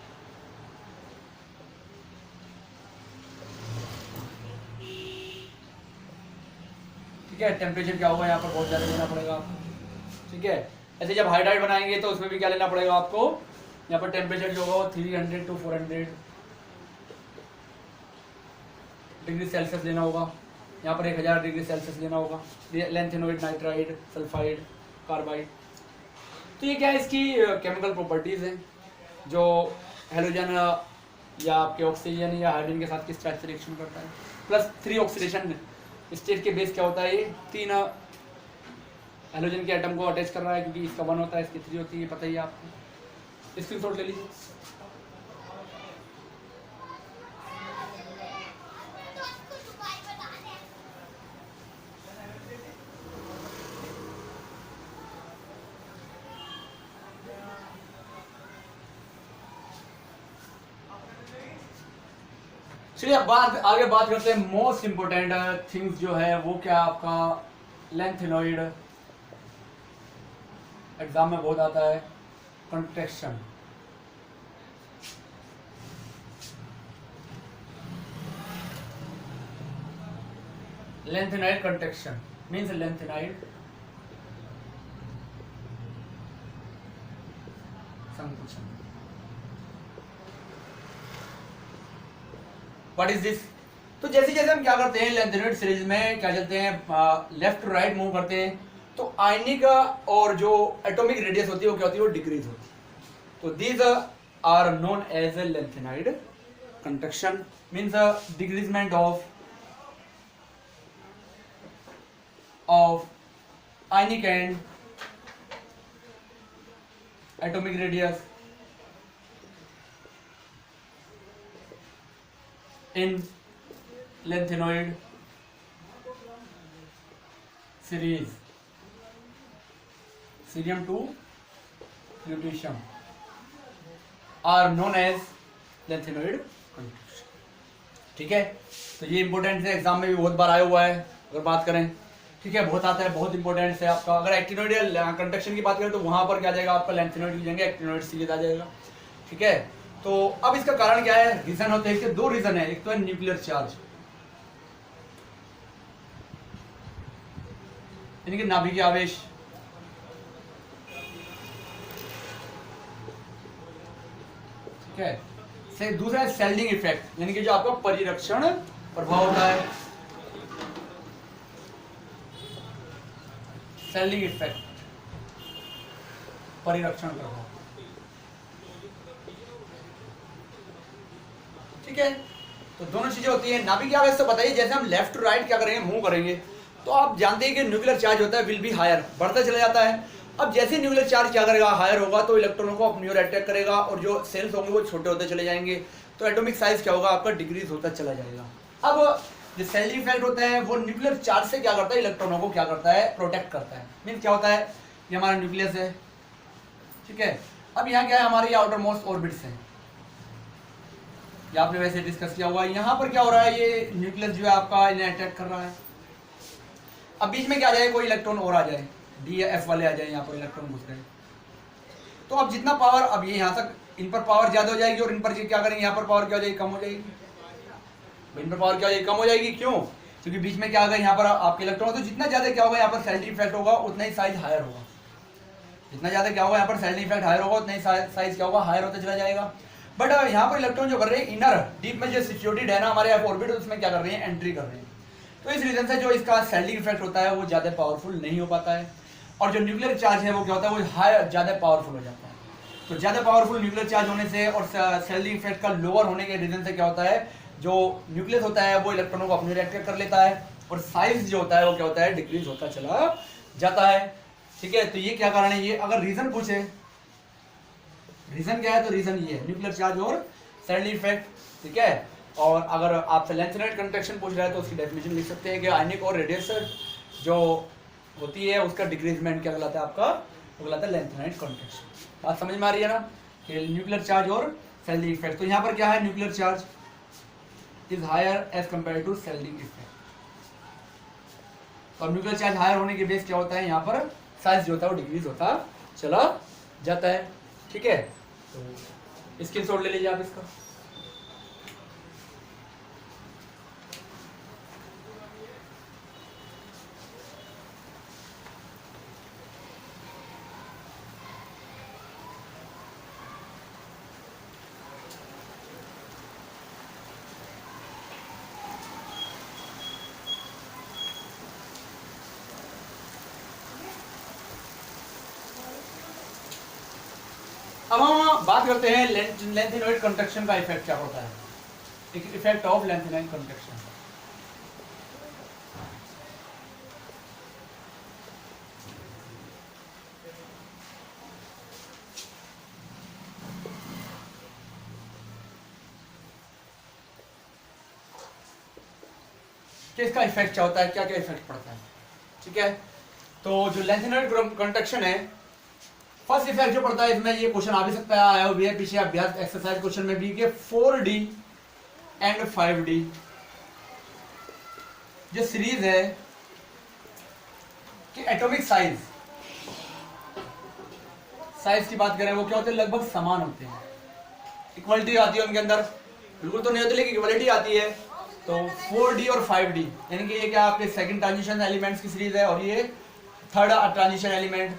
ठीक है, टेम्परेचर क्या होगा यहाँ पर बहुत ज़्यादा लेना पड़ेगा आपको, ठीक है। ऐसे जब हाइड्राइड बनाएंगे तो उसमें भी क्या लेना पड़ेगा आपको, यहाँ पर टेम्परेचर जो होगा 300 to 400 डिग्री सेल्सियस लेना होगा, यहाँ पर 1000 डिग्री सेल्सियस लेना होगा। लैंथेनोइड, नाइट्राइड, सल्फाइड, कार्बाइड, तो ये क्या है, इसकी केमिकल प्रॉपर्टीज़ हैं जो हेलोजन या आपके ऑक्सीजन या हाइड्रोजन के साथ किस टाइप से रिएक्शन करता है। प्लस 3 ऑक्सीडेशन स्टेट के बेस क्या होता है, ये 3 हेलोजन के एटम को अटैच कर रहा है, क्योंकि इसका 1 होता है, इसकी 3 होती है, पता ही है आपको। स्क्रीनशॉट ले लीजिए। चलिए अब आगे बात करते हैं मोस्ट इंपोर्टेंट थिंग्स जो है वो क्या आपका लैंथेनॉइड, एग्जाम में बहुत आता है, contraction. Lanthanoid contraction means lanthanoid संकुचन। What is this? तो जैसे जैसे हम क्या करते हैं लैंथेनॉइड सीरीज में क्या चलते हैं, लेफ्ट टू राइट मूव करते हैं, तो आयनिक और जो एटॉमिक रेडियस होती है वो क्या होती है, वो डिक्रीज होती है। तो these are known as a lanthanoid contraction, means decreasement of ionic and atomic radius in lanthanide series, cerium to lutetium are known as lanthanide contribution। ठीक है, तो ये इंपॉर्टेंट है, एग्जाम में भी बहुत बार आया हुआ है। अगर बात करें ठीक है, बहुत आता है, बहुत इंपॉर्टेंट है आपका। अगर एक्टिनोइड कंडक्शन की बात करें तो वहां पर क्या आ जाएगा आपका, लेंथेनॉइड मिल जाएंगे, एक्टिनोइड सीरीज आ जाएगा। ठीक है, तो अब इसका कारण क्या है, रीजन होते हैं इसके, दो रीजन है। एक तो है न्यूक्लियर चार्ज, यानी कि नाभिकीय आवेश, ठीक है। से दूसरा है सेल्डिंग इफेक्ट, यानी कि जो आपका परिरक्षण प्रभाव होता है, सेल्डिंग इफेक्ट, परिरक्षण प्रभाव। ठीक है, तो दोनों चीजें होती है। नाभिकीय आवेश तो बताइए, जैसे हम लेफ्ट टू राइट क्या करेंगे, मूव करेंगे, तो आप जानते हैं कि न्यूक्लियर चार्ज होता है विल बी हायर, बढ़ता चला जाता है। अब जैसे न्यूक्लियर चार्ज क्या करेगा, हायर होगा, तो इलेक्ट्रॉनों को अपनी ओर अट्रैक्ट करेगा, और जो सेल्स होंगे वो छोटे होते चले जाएंगे, तो एटॉमिक साइज क्या होगा आपका, डिक्रीज होता चला जाएगा। अब जो सेल्डिंग इफेक्ट होता है वो न्यूक्लियर चार्ज से क्या करता है, इलेक्ट्रॉनों को क्या करता है, प्रोटेक्ट करता है। मीन क्या होता है, ये हमारा न्यूक्लियस है, ठीक है। अब यहाँ क्या है, हमारे आउटर मोस्ट ऑर्बिट्स है, ये आपने वैसे डिस्कस किया हुआ है। यहाँ पर क्या हो रहा है, ये न्यूक्लियस जो है आपका इन्हें अटैक कर रहा है। अब बीच में क्या आ जाए, कोई इलेक्ट्रॉन और आ जाए, डी या एफ वाले आ जाए, यहाँ पर इलेक्ट्रॉन घुस रहे हैं, तो अब जितना पावर, अब ये यहाँ तक इन पर पावर ज्यादा हो जाएगी, और इन पर क्या करेंगे, यहाँ पर पावर क्या हो जाएगी, कम हो जाएगी। इन पर पावर क्या हो जाएगी, कम हो जाएगी, क्यों, क्योंकि बीच में क्या होगा, यहाँ पर आपके इलेक्ट्रॉन, तो जितना ज्यादा क्या होगा यहाँ पर सेल्डिंग इफेक्ट होगा, उतना ही साइज हायर होगा। जितना ज्यादा क्या होगा यहाँ पर सेल्डिंग इफेक्ट हायर होगा, उतना ही साइज क्या होगा, हायर होता चला जाएगा। बट यहाँ पर इलेक्ट्रॉन जो कर रहे हैं इनर डीप में जो सिचुएटेड है ना हमारे ऑर्बिट, उसमें क्या कर रहे हैं, एंट्री कर रहे हैं। तो इस रीजन से जो इसका सेल्डिंग इफेक्ट होता है वो ज्यादा पावरफुल नहीं हो पाता है, और जो न्यूक्लियर चार्ज है वो क्या होता है, वो हाई ज्यादा पावरफुल हो जाता है। तो ज्यादा पावरफुल न्यूक्लियर चार्ज होने से और सेल्डिंग इफेक्ट का लोअर होने के रीजन से क्या होता है, जो न्यूक्लियस होता है वो इलेक्ट्रॉनों को अपने अट्रैक्ट कर लेता है, और साइज जो होता है वो क्या होता है, डिक्रीज होता चला जाता है। ठीक है, तो ये क्या कारण है, ये अगर रीजन पूछे, रीजन क्या है, तो रीजन ये है, न्यूक्लियर चार्ज और सेल्डिंग इफेक्ट। ठीक है, और अगर आपसे लेंथेनॉइड कंडक्शन पूछ रहा है तो उसकी डेफिनेशन लिख सकते हैं कि आयनिक और रेडियस जो होती है उसका डिक्रीजमेंट क्या कहलाता है आपका, वो कहलाता है लेंथेनॉइड कंडक्शन। बात समझ में आ रही है ना, कि न्यूक्लियर चार्ज और सेल्डिंग इफेक्ट। तो यहाँ पर क्या है, nuclear charge is higher as compared to shielding effect. तो न्यूक्लियर चार्ज हायर होने के बेस क्या होता है, यहाँ पर साइज जो होता है वो डिक्रीज होता चला जाता है। ठीक है, तो स्क्रीनशॉट ले लीजिए आप इसका। अब हम बात करते हैं लेंथेनॉइड कंडक्शन का इफेक्ट क्या होता है, इफेक्ट ऑफ लेंथेनॉइड कंडक्शन। इसका इफेक्ट क्या होता है, क्या क्या इफेक्ट पड़ता है। ठीक है, तो जो लेंथेनॉइड कंडक्शन है, फर्स्ट इफेक्ट जो पड़ता है इसमें, ये क्वेश्चन आ भी सकता है, आया भी है पीछे अभ्यास एक्सरसाइज क्वेश्चन में भी, कि 4D एंड 5D जो सीरीज है कि एटॉमिक साइज की बात करें वो क्या होते हैं, लगभग समान होते हैं। इक्वलिटी आती है उनके अंदर, बिल्कुल तो नहीं होती लेकिन इक्वलिटी आती है। तो 4D और 5D यानी कि ये क्या आपके सेकंड ट्रांजिशन एलिमेंट्स की सीरीज है, और ये थर्ड ट्रांजिशन एलिमेंट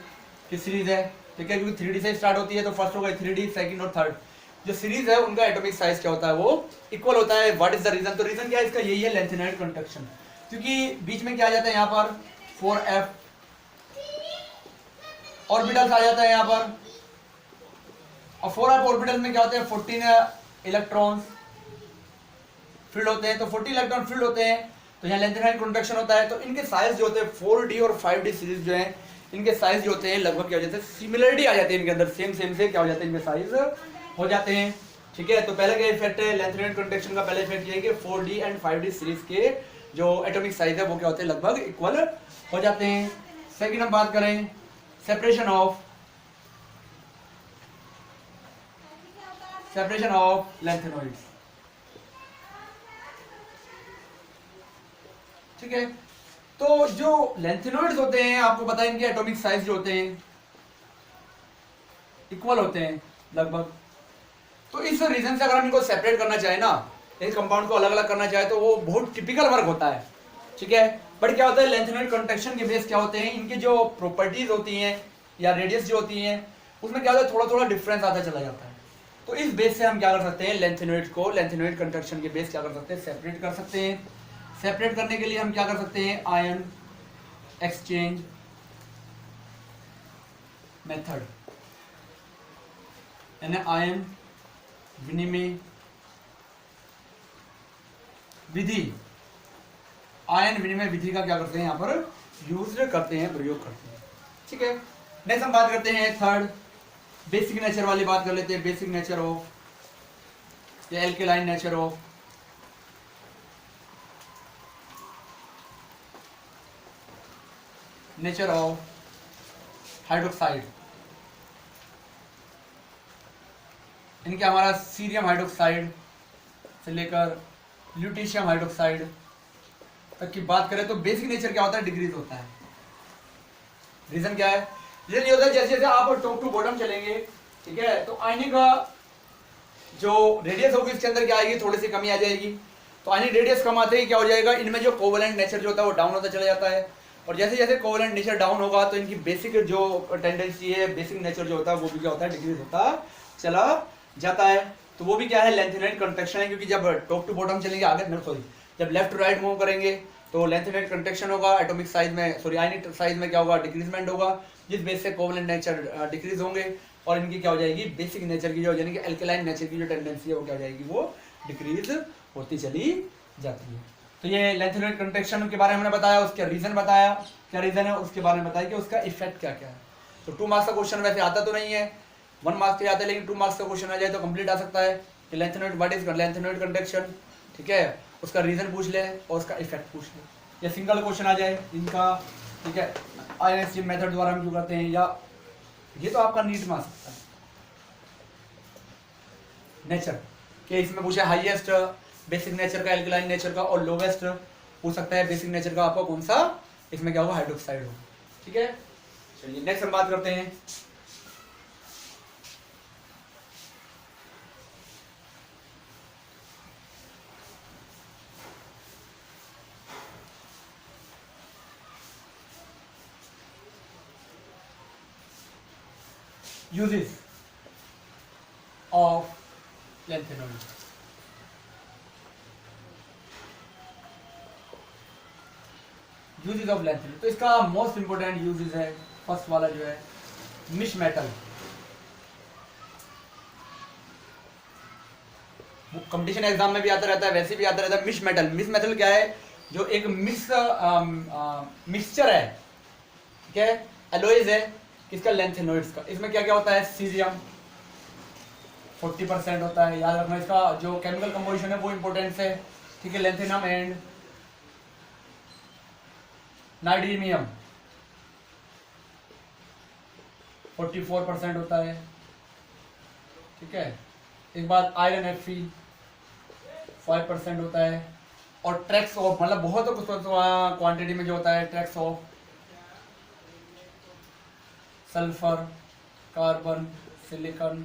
की सीरीज है। ठीक है, क्योंकि 3D से स्टार्ट होती है, तो फर्स्ट होगा 3D, सेकंड और थर्ड जो सीरीज है उनका एटॉमिक साइज क्या होता है, वो इक्वल होता है। व्हाट इज द रीजन, तो रीजन क्या है इसका, यही है लेंथेनॉइड कंडक्शन। क्योंकि बीच में क्या आ जाता है यहाँ पर 4f ऑर्बिटल्स आ जाता है यहाँ पर, और 4f ऑर्बिटल में क्या होते हैं, 14 इलेक्ट्रॉन्स फील्ड होते हैं। तो 40 इलेक्ट्रॉन फील्ड होते हैं, तो यहाँ लेंथेनॉइड कंडक्शन होता है। तो इनके साइज जो होते हैं 4D और 5D सीरीज जो है, इनके साइज जो होते हैं लगभग क्या हो जाते हैं, सिमिलरिटी आ जाती है इनके अंदर, सेम से क्या हो जाते हैं, इनके साइज हो जाते हैं। ठीक है, तो पहले क्या इफेक्ट है लेंथेनॉइड कंडक्शन का, पहले इफेक्ट ये है कि 4D एंड 5D सीरीज के जो एटॉमिक साइज है वो क्या होते हैं, लगभग इक्वल हो जाते हैं। सेकंड हम बात करें सेपरेशन ऑफ लेंथेनॉइड्स। ठीक है, तो जो लेंथेनॉइड्स होते हैं आपको पता है इनके एटॉमिक साइज जो होते हैं इक्वल होते हैं लगभग। तो इस रीजन से अगर हम इनको सेपरेट करना चाहें ना, इन कंपाउंड को अलग अलग करना चाहे तो वो बहुत टिपिकल वर्क होता है, ठीक है। बट क्या होता है लेंथेनॉइड कंट्रैक्शन के बेस क्या होते हैं, इनकी जो प्रॉपर्टीज होती हैं या रेडियस जो होती हैं उसमें क्या होता है थोड़ा थोड़ा डिफरेंस आता चला जाता है। तो इस बेस से हम क्या कर सकते हैं लेंथेनॉइड को, लेंथेनॉइड कंट्रैक्शन के बेस क्या कर सकते हैं सेपरेट कर सकते हैं। सेपरेट करने के लिए हम क्या कर सकते हैं आयन एक्सचेंज मेथड, यानी आयन विनिमय विधि, आयन विनिमय विधि का क्या करते हैं यहाँ पर यूज करते हैं, प्रयोग करते हैं, ठीक है। नेक्स्ट हम बात करते हैं थर्ड बेसिक नेचर वाली बात कर लेते हैं। बेसिक नेचर ऑफ या एल्केलाइन नेचर ऑफ हाइड्रोक्साइड। इनके हमारा सीरियम हाइड्रोक्साइड से लेकर ल्यूटीशियम हाइड्रोक्साइड तक की बात करें तो बेसिक नेचर क्या होता है डिक्रीज होता है। रीजन क्या है, रीजन ये होता है जैसे जैसे आप टॉप टू बॉटम चलेंगे, ठीक है, तो आयनिक का जो रेडियस होगी इसके अंदर क्या आएगी थोड़ी सी कमी आ जाएगी। तो आयनिक रेडियस कम आते ही क्या हो जाएगा इनमें जो कोवेलेंट नेचर जो होता है वो डाउन होता चला जाता है। और जैसे जैसे कोवेलेंट नेचर डाउन होगा तो इनकी बेसिक जो टेंडेंसी है, बेसिक नेचर जो होता है वो भी क्या होता है डिक्रीज होता चला जाता है। तो वो भी क्या है लेंथेनॉइड कंट्रैक्शन है, क्योंकि जब टॉप टू बॉटम चलेंगे आगे सॉरी जब लेफ्ट टू राइट मूव करेंगे तो लेंथेनॉइड कंट्रैक्शन होगा, एटॉमिक साइज में सॉरी आयनिक साइज में क्या होगा डिक्रीजमेंट होगा, जिस बेस से कोवेलेंट नेचर डिक्रीज होंगे और इनकी क्या हो जाएगी बेसिक नेचर की जो यानी कि एल्केलाइन नेचर की जो टेंडेंसी है वो क्या हो जाएगी वो डिक्रीज होती चली जाती है। तो ये लेंथेनॉइड कंट्रैक्शन के बारे में हमने बताया, उसका रीजन बताया, क्या रीजन है उसके बारे में बताया कि उसका इफेक्ट क्या क्या है। तो 2 मार्क्स का क्वेश्चन वैसे आता तो नहीं है, 1 मार्क्स के आता है, लेकिन 2 मार्क्स का क्वेश्चन आ जाए तो कंप्लीट आ सकता है कि lanthanoid what is lanthanoid contraction, ठीक है, उसका रीजन पूछ ले और उसका इफेक्ट पूछ ले, या सिंगल क्वेश्चन आ जाए इनका, ठीक है, आईएनएसटी मेथड द्वारा हम क्यों करते हैं, या ये तो आपका नीट में आ सकता है नेचर के इसमें पूछे हाईएस्ट बेसिक नेचर का, एल्कलाइन नेचर का, और लोवेस्ट पूछ सकता है बेसिक नेचर का आपको कौन सा, इसमें क्या होगा हाइड्रोक्साइड होगा, ठीक है। चलिए नेक्स्ट हम बात करते हैं uses of lanthanol। Uses of lanthanol, तो इसका मोस्ट इंपोर्टेंट यूजेस है फर्स्ट वाला जो है मिश मेटल। कंपटीशन एग्जाम में भी आता रहता है, वैसे भी आता रहता है मिश मेटल। मिश मेटल क्या है, जो एक मिक्सचर है, ठीक है, एलोइज है किसका, लैंथेनॉइड्स का। इसमें क्या क्या होता है, सीरियम 40% होता है, याद रखना। इसका जो केमिकल कंपोजिशन है वो इंपॉर्टेंट है, ठीक है, लैंथेनम एंड नाइट्रीनियम 44% होता है, ठीक है। एक बात आयरन Fe 5% होता है, और ट्रैक्स ऑफ मतलब बहुत कुछ क्वांटिटी में जो होता है tracks of sulphur, carbon, silicon,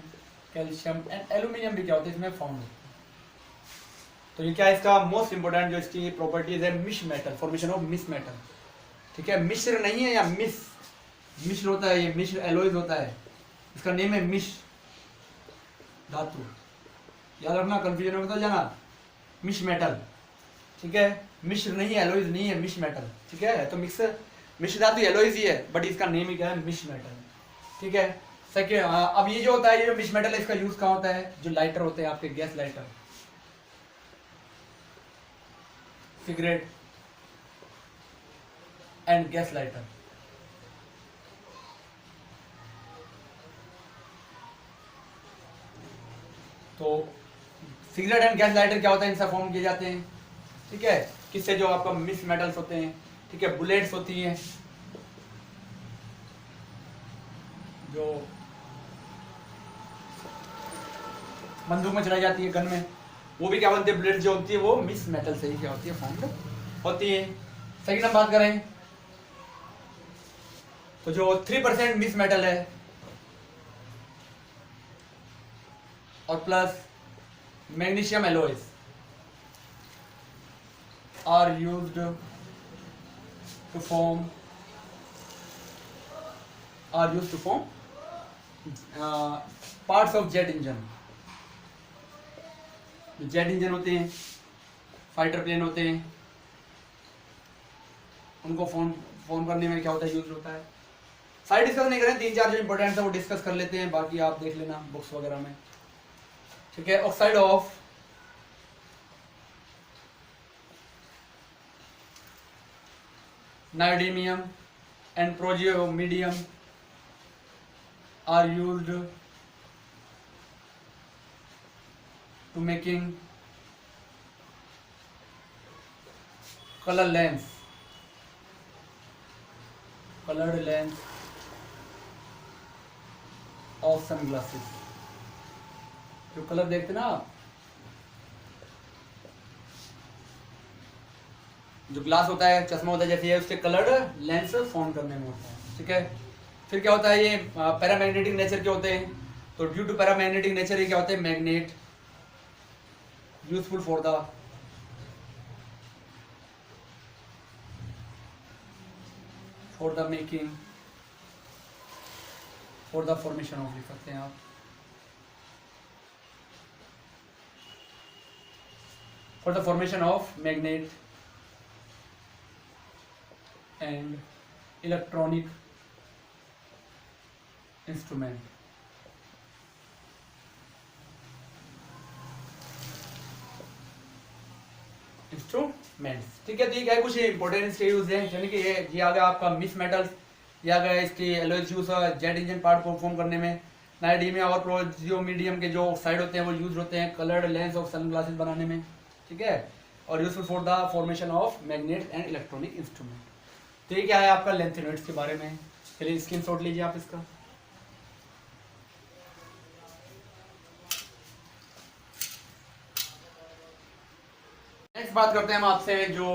calcium and aluminium भी क्या होता है इसमें फाउंड होता है। तो ये क्या है इसका मोस्ट इंपोर्टेंट जो इसकी प्रॉपर्टीज है, मिश मेटल, फॉर्मेशन ऑफ मिश मेटल, ठीक है। मिश्र नहीं है या मिश्र होता है, ये मिश्र एलोइज होता है, इसका नेम है मिश धातु, याद रखना, कंफ्यूजन होगा तो जाना, मिश मेटल, ठीक है, मिश्र नहीं है, एलोइज नहीं है, मिश मेटल, ठीक है। तो मिश्र धातु एलोइज ही है, बट इसका नेम ही क्या है, मिश मेटल, ठीक है। सेकेंड, अब ये जो होता है, ये जो मिश मेटल है, इसका यूज कहाँ होता है, जो लाइटर होते हैं आपके, gas lighter, cigarette and gas lighter. तो सिगरेट एंड गैस लाइटर क्या होता है, इनसे फॉर्म किए जाते हैं, ठीक है, किससे, जो आपका मिस मेटल्स होते हैं, ठीक है, बुलेट्स होती हैं जो बंदूक में चलाई जाती है, गन में, वो भी क्या बनती है, बुलेट जो होती है वो मिस मेटल से ही क्या होती है फॉर्म होती है। सेकंड हम बात करें तो जो 3% मिक्स मेटल है और plus magnesium alloys are used to form parts of jet engine. Jet engine होते हैं, फाइटर प्लेन होते हैं, उनको फॉर्म करने में क्या होता है, यूज होता है। साइड डिस्कस नहीं करें, 3-4 जो इंपॉर्टेंट है वो डिस्कस कर लेते हैं, बाकी आप देख लेना बुक्स वगैरह में, ठीक है। Oxide of neodymium and praseodymium are used to making colored lens of sunglasses। जो कलर देखते ना आप, जो ग्लास होता है, चश्मा होता है, जैसे ये उसके कलर्ड लेंस फॉर्म करने में होता है, ठीक है। फिर क्या होता है, ये पैरामैग्नेटिक नेचर के होते हैं, तो ड्यू टू पैरामैग्नेटिक नेचर ये क्या होते हैं, magnet useful for the making for the formation of, लिख सकते हैं आप, for the formation of magnet and electronic instrument. ठीक है। तो ये कुछ इंपॉर्टेंट यूज है, यानी कि ये आ गया आपका मिक्स मेटल्स, ये आ गया इसकी alloys use jet engine part को फॉर्म करने में। नायोडीमियम और प्रोजियोमीडियम के जो ऑक्साइड होते हैं वो यूज होते हैं कलर्ड लेंस ऑफ सनग्लासेस बनाने में, ठीक है, और useful for the formation of magnet and electronic instrument. तो ये क्या है आपका लेंथेनॉइड्स के बारे में, चलिए स्क्रीनशॉट लीजिए आप इसका। नेक्स्ट बात करते हैं हम आपसे जो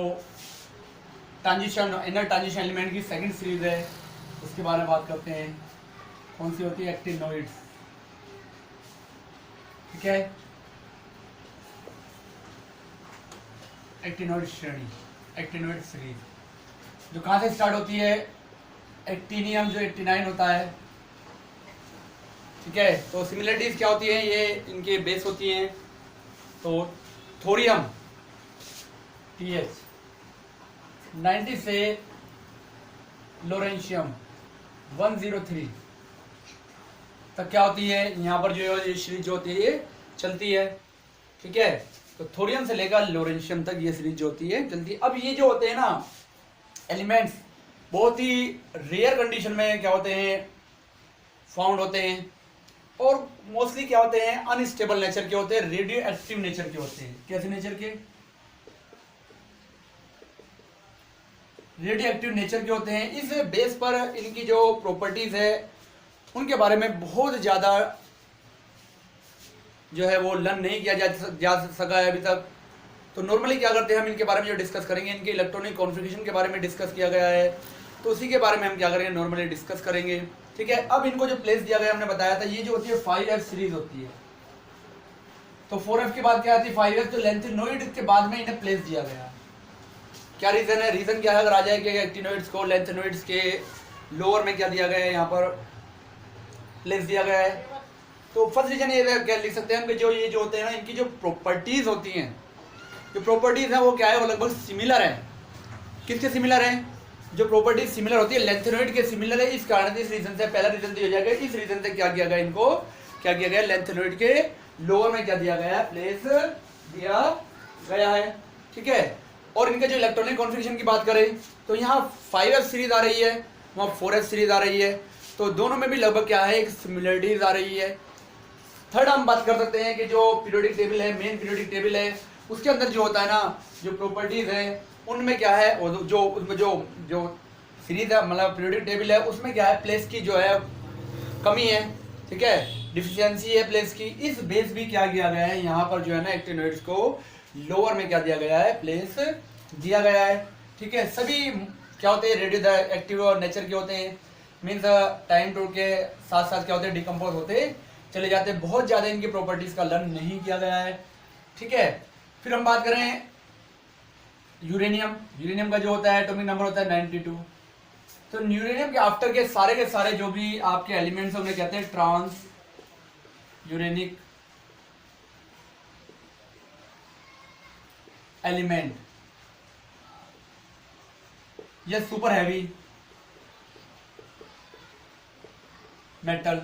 ट्रांजिशन इनर ट्रांजिशन एलिमेंट की सेकंड सीरीज है उसके बारे में बात करते हैं। कौन सी होती है, एक्टिनोइड्स, ठीक है। एक्टिनोइड श्रेणी, एक्टिनोइड सीरीज जो कहाँ से स्टार्ट होती है, एक्टिनियम जो 89 होता है, ठीक है। तो सिमिलरिटीज क्या होती है, ये इनके बेस होती हैं, तो थोरियम TH 90 से लोरेंशियम 103 तक क्या होती है, यहाँ पर जो ये सीरीज जो होती है ये चलती है, ठीक है। तो थोरियम से लेकर लोरेंशियम तक ये सीरीज जो होती है चलती है। अब ये जो होते हैं ना एलिमेंट्स, बहुत ही रेयर कंडीशन में क्या होते हैं, फाउंड होते हैं, और मोस्टली क्या होते हैं, अनस्टेबल नेचर के होते हैं, रेडियो एक्टिव नेचर के होते हैं। कैसे नेचर के, रेडियो एक्टिव नेचर के होते हैं। इस बेस पर इनकी जो प्रॉपर्टीज है उनके बारे में बहुत ज़्यादा जो है वो लर्न नहीं किया जा सका है अभी तक। तो नॉर्मली क्या करते हैं हम इनके बारे में जो डिस्कस करेंगे, इनके इलेक्ट्रॉनिक कॉन्फ़िगरेशन के बारे में डिस्कस किया गया है, तो उसी के बारे में हम क्या करेंगे, नॉर्मली डिस्कस करेंगे, ठीक है। अब इनको जो प्लेस दिया गया हमने बताया था, ये जो होती है 5F सीरीज होती है, तो 4F के बाद क्या आती है 5F, तो लेंथेनॉइड के बाद में इन्हें प्लेस दिया गया। क्या रीजन है, रीजन क्या है, अगर आ जाए कि एक्टिनोइड्स को लेंथेनॉइड्स के लोअर में क्या दिया गया है, यहाँ पर प्लेस दिया गया है। तो फर्स्ट रीजन ये क्या लिख सकते हैं कि जो ये जो होते हैं ना, इनकी जो प्रॉपर्टीज होती हैं, जो प्रॉपर्टीज हैं वो क्या है, वो लगभग सिमिलर है। किसके सिमिलर हैं, जो प्रॉपर्टीज सिमिलर होती है लेंथेनॉइड के सिमिलर है। इस कारण इस रीजन से, पहला रीजन तो हो जाएगा, इस रीजन से क्या किया गया, इनको क्या किया गया, लेंथेनॉइड के लोअर में क्या दिया गया है, प्लेस दिया गया है, ठीक है। और इनके जो इलेक्ट्रॉनिक कॉन्फ़िगरेशन की बात करें तो यहाँ 5F सीरीज आ रही है, वहाँ 4F सीरीज आ रही है, तो दोनों में भी लगभग क्या है, एक सिमिलरिटीज आ रही है। थर्ड हम बात कर सकते हैं कि जो पीरियोडिक टेबल है, मेन पीरियोडिक टेबल है, उसके अंदर जो होता है ना, जो प्रॉपर्टीज है उनमें क्या है, जो उसमें जो सीरीज है, मतलब पीरियोडिक टेबल है, उसमें क्या है, प्लेस की जो है कमी है, ठीक है, डिफिशियंसी है प्लेस की। इस बेस भी क्या किया गया है, यहाँ पर जो है ना एक्टिनोइड्स को लोअर में क्या दिया गया है, प्लेस दिया गया है, ठीक है। सभी क्या होते हैं, रेडियो एक्टिव और नेचर के होते हैं, मीन्स टाइम टू के साथ साथ क्या होते हैं, डिकम्पोज होते चले जाते हैं। बहुत ज़्यादा इनकी प्रॉपर्टीज का लर्न नहीं किया गया है, ठीक है। फिर हम बात करें यूरेनियम। यूरेनियम का जो होता है एटॉमिक नंबर होता है 92। तो यूरेनियम के आफ्टर के सारे जो भी आपके एलिमेंट्स उन्हें कहते हैं ट्रांस यूरेनिक एलिमेंट। ये सुपर हैवी मेटल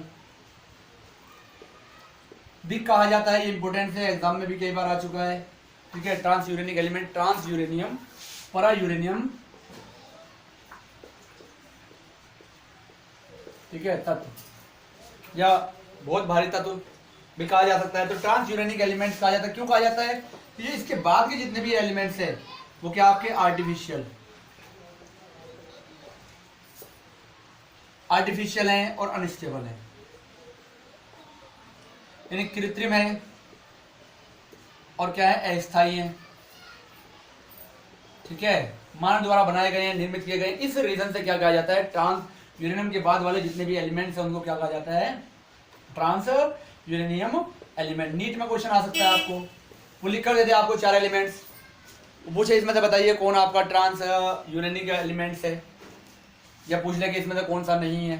भी कहा जाता है। इंपोर्टेंट है, एग्जाम में भी कई बार आ चुका है, ठीक है। Transuranic element, transuranium, para uranium, ठीक है, तत्व या बहुत भारी तत्व भी कहा जा सकता है। तो ट्रांस यूरेनिक एलिमेंट्स कहा जाता है। क्यों कहा जाता है? तो ये इसके बाद के जितने भी एलिमेंट्स है वो क्या आपके आर्टिफिशियल हैं और अनस्टेबल हैं, यानी कृत्रिम है और क्या है, अस्थायी है, ठीक है। मानव द्वारा बनाए गए हैं, निर्मित किए गए। इस रीजन से क्या कहा जाता है, ट्रांस यूरेनियम के बाद वाले जितने भी एलिमेंट्स हैं उनको क्या कहा जाता है, ट्रांस यूरेनियम एलिमेंट। नीट में क्वेश्चन आ सकता है आपको, वो लिख कर देते आपको 4 एलिमेंट्स, पूछे इसमें से बताइए कौन आपका ट्रांस यूरेनिक एलिमेंट्स है, या पूछ ले कि इसमें से कौन सा नहीं है,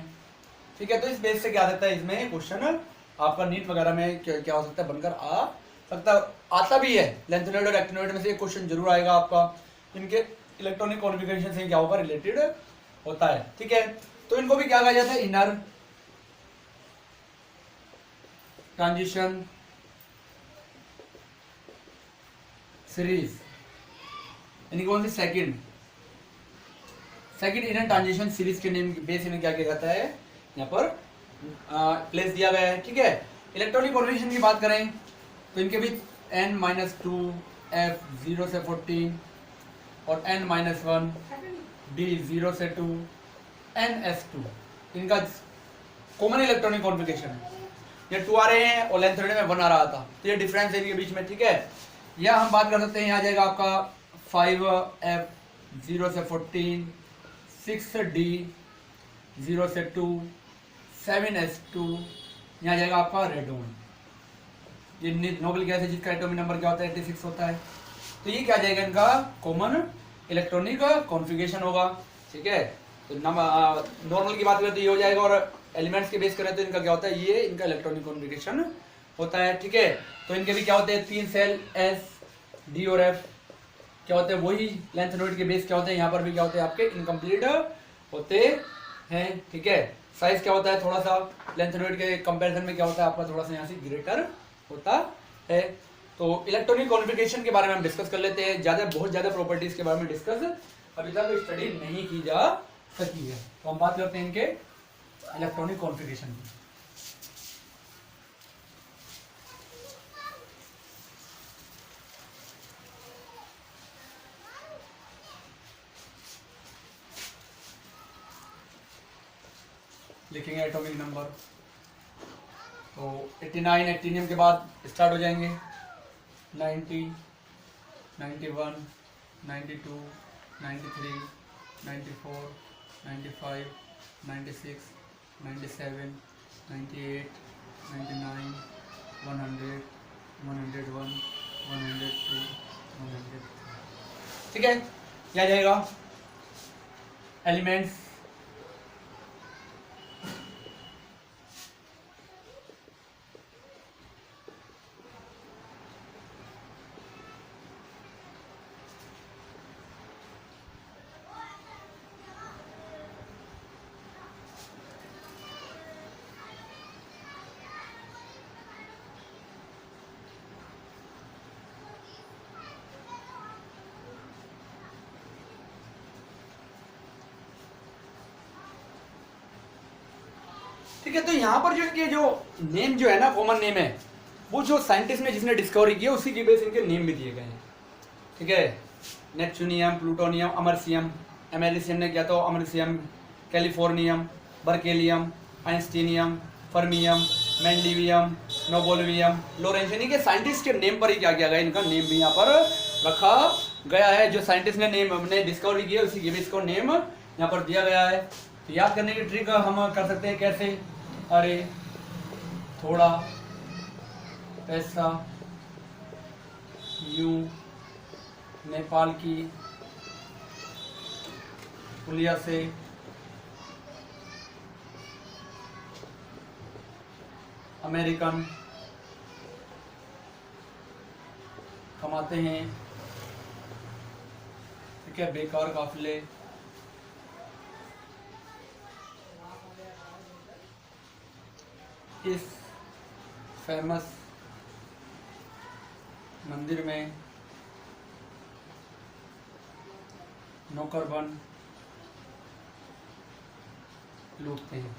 ठीक है। तो इस बेस से क्या आ सकता है, इसमें क्वेश्चन आपका नीट वगैरह में क्या हो सकता है, बनकर आ सकता, आता भी है। लेंथेनॉइड और एक्टिनॉइड में से एक क्वेश्चन जरूर आएगा आपका, इनके इलेक्ट्रॉनिक कॉन्फ़िगरेशन से क्या होगा, रिलेटेड होता है, ठीक है। तो इनको भी क्या कहा जाता है, इनर ट्रांजिशन सीरीज, यानी कौन सी, सेकंड इनर ट्रांजिशन सीरीज के नेम बेस इन्हें क्या किया जाता है, यहाँ पर प्लेस दिया गया है, ठीक है। इलेक्ट्रॉनिक कॉन्फ़िगरेशन की बात करें तो इनके भी n-2 f 0 से 14 और n-1 d 0 से 2 ns2 इनका कॉमन इलेक्ट्रॉनिक कॉन्फ़िगरेशन है। ये 2 आ रहे हैं और लेंथ में 1 आ रहा था, तो ये डिफरेंस है इनके बीच में, ठीक है। या हम बात कर सकते हैं, यहाँ जाएगा आपका 5f 0 से 14, 6d 0 से 2, 7s2, यहाँ जाएगा आपका रेडोन। ये नोबेल गैस है जिसका एटॉमिक नंबर क्या होता है, 86 होता है। तो ये क्या जाएगा, इनका कॉमन इलेक्ट्रॉनिक कॉन्फ़िगरेशन होगा, ठीक है। तो नॉर्मल की बात करें तो ये हो जाएगा, और एलिमेंट्स के बेस करें तो इनका क्या होता है, ये इनका इलेक्ट्रॉनिक कॉन्फ़िगरेशन होता है, ठीक है। तो इनके भी क्या होते हैं, 3 सेल एस डी और एफ क्या होते हैं, वही लेंथेनॉइड के बेस क्या होते हैं, यहाँ पर भी क्या होते हैं आपके इनकम्प्लीट होते हैं, ठीक है। साइज क्या होता है, थोड़ा सा लेंथेनॉइड के कंपैरिजन में क्या होता है आपका, थोड़ा सा यहाँ से ग्रेटर होता है। तो इलेक्ट्रॉनिक कॉन्फ़िगरेशन के बारे में हम डिस्कस कर लेते हैं। बहुत ज़्यादा प्रॉपर्टीज के बारे में डिस्कस अभी तक स्टडी नहीं की जा सकी है, तो हम बात करते हैं इनके इलेक्ट्रॉनिक कॉन्फ़िगरेशन की। लिखेंगे एटॉमिक नंबर, तो 89 एक्टिनियम के बाद स्टार्ट हो जाएंगे, 90, 91, 92, 93, 94, 95, 96, 97, 98, 99, 100, 101, 102, 103, ठीक है। क्या जाएगा एलिमेंट्स, ठीक है। तो यहाँ पर जो इनके जो नेम जो है ना, कॉमन नेम है, वो जो साइंटिस्ट ने जिसने डिस्कवरी किया उसी की बेस इनके नेम भी दिए गए हैं, ठीक है। नेपच्यूनियम, प्लूटोनियम, अमरसियम, अमेरिसियम ने किया तो अमरसियम, कैलिफोर्नियम, बर्केलियम, आइंस्टीनियम, फर्मियम, मेंडलीवियम, नोबोलवियम, लोरेंशियम के साइंटिस्ट के नेम पर ही क्या किया गया, इनका नेम भी यहाँ पर रखा गया है, जो साइंटिस्ट ने नेम हमने डिस्कवरी की है उसी की भी इसको नेम यहाँ पर दिया गया है। तो याद करने की ट्रिक हम कर सकते हैं कैसे, अरे थोड़ा पैसा यूं नेपाल की पुलिया से अमेरिकन कमाते हैं, ठीक है, बेकार काफिले इस फेमस मंदिर में नौकर बन लूटते हैं,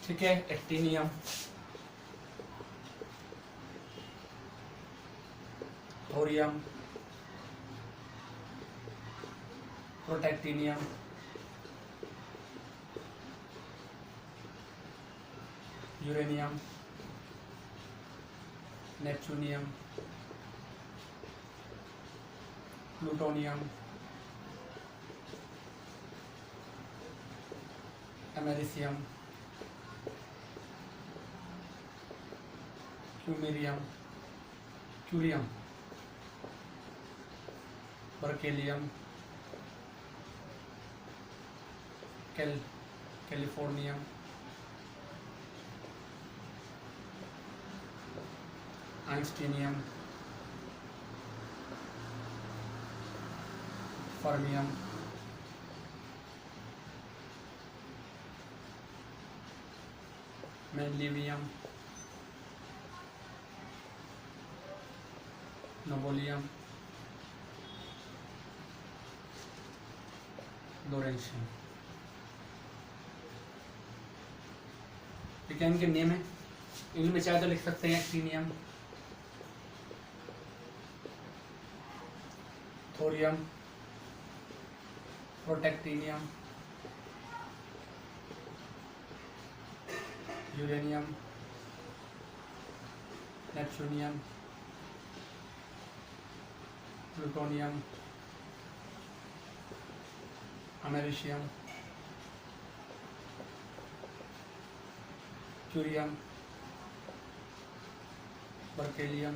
ठीक है। Actinium, thorium, protactinium, uranium, neptunium, plutonium, americium, curium, curium, berkelium, californium, einsteinium, fermium, mendelevium, nobelium, lawrencium. ठीक है, इनके नेम है, इनमें चाहे तो लिख सकते हैं actinium, thorium, protactinium, uranium, neptunium, plutonium, americium, curium, berkelium,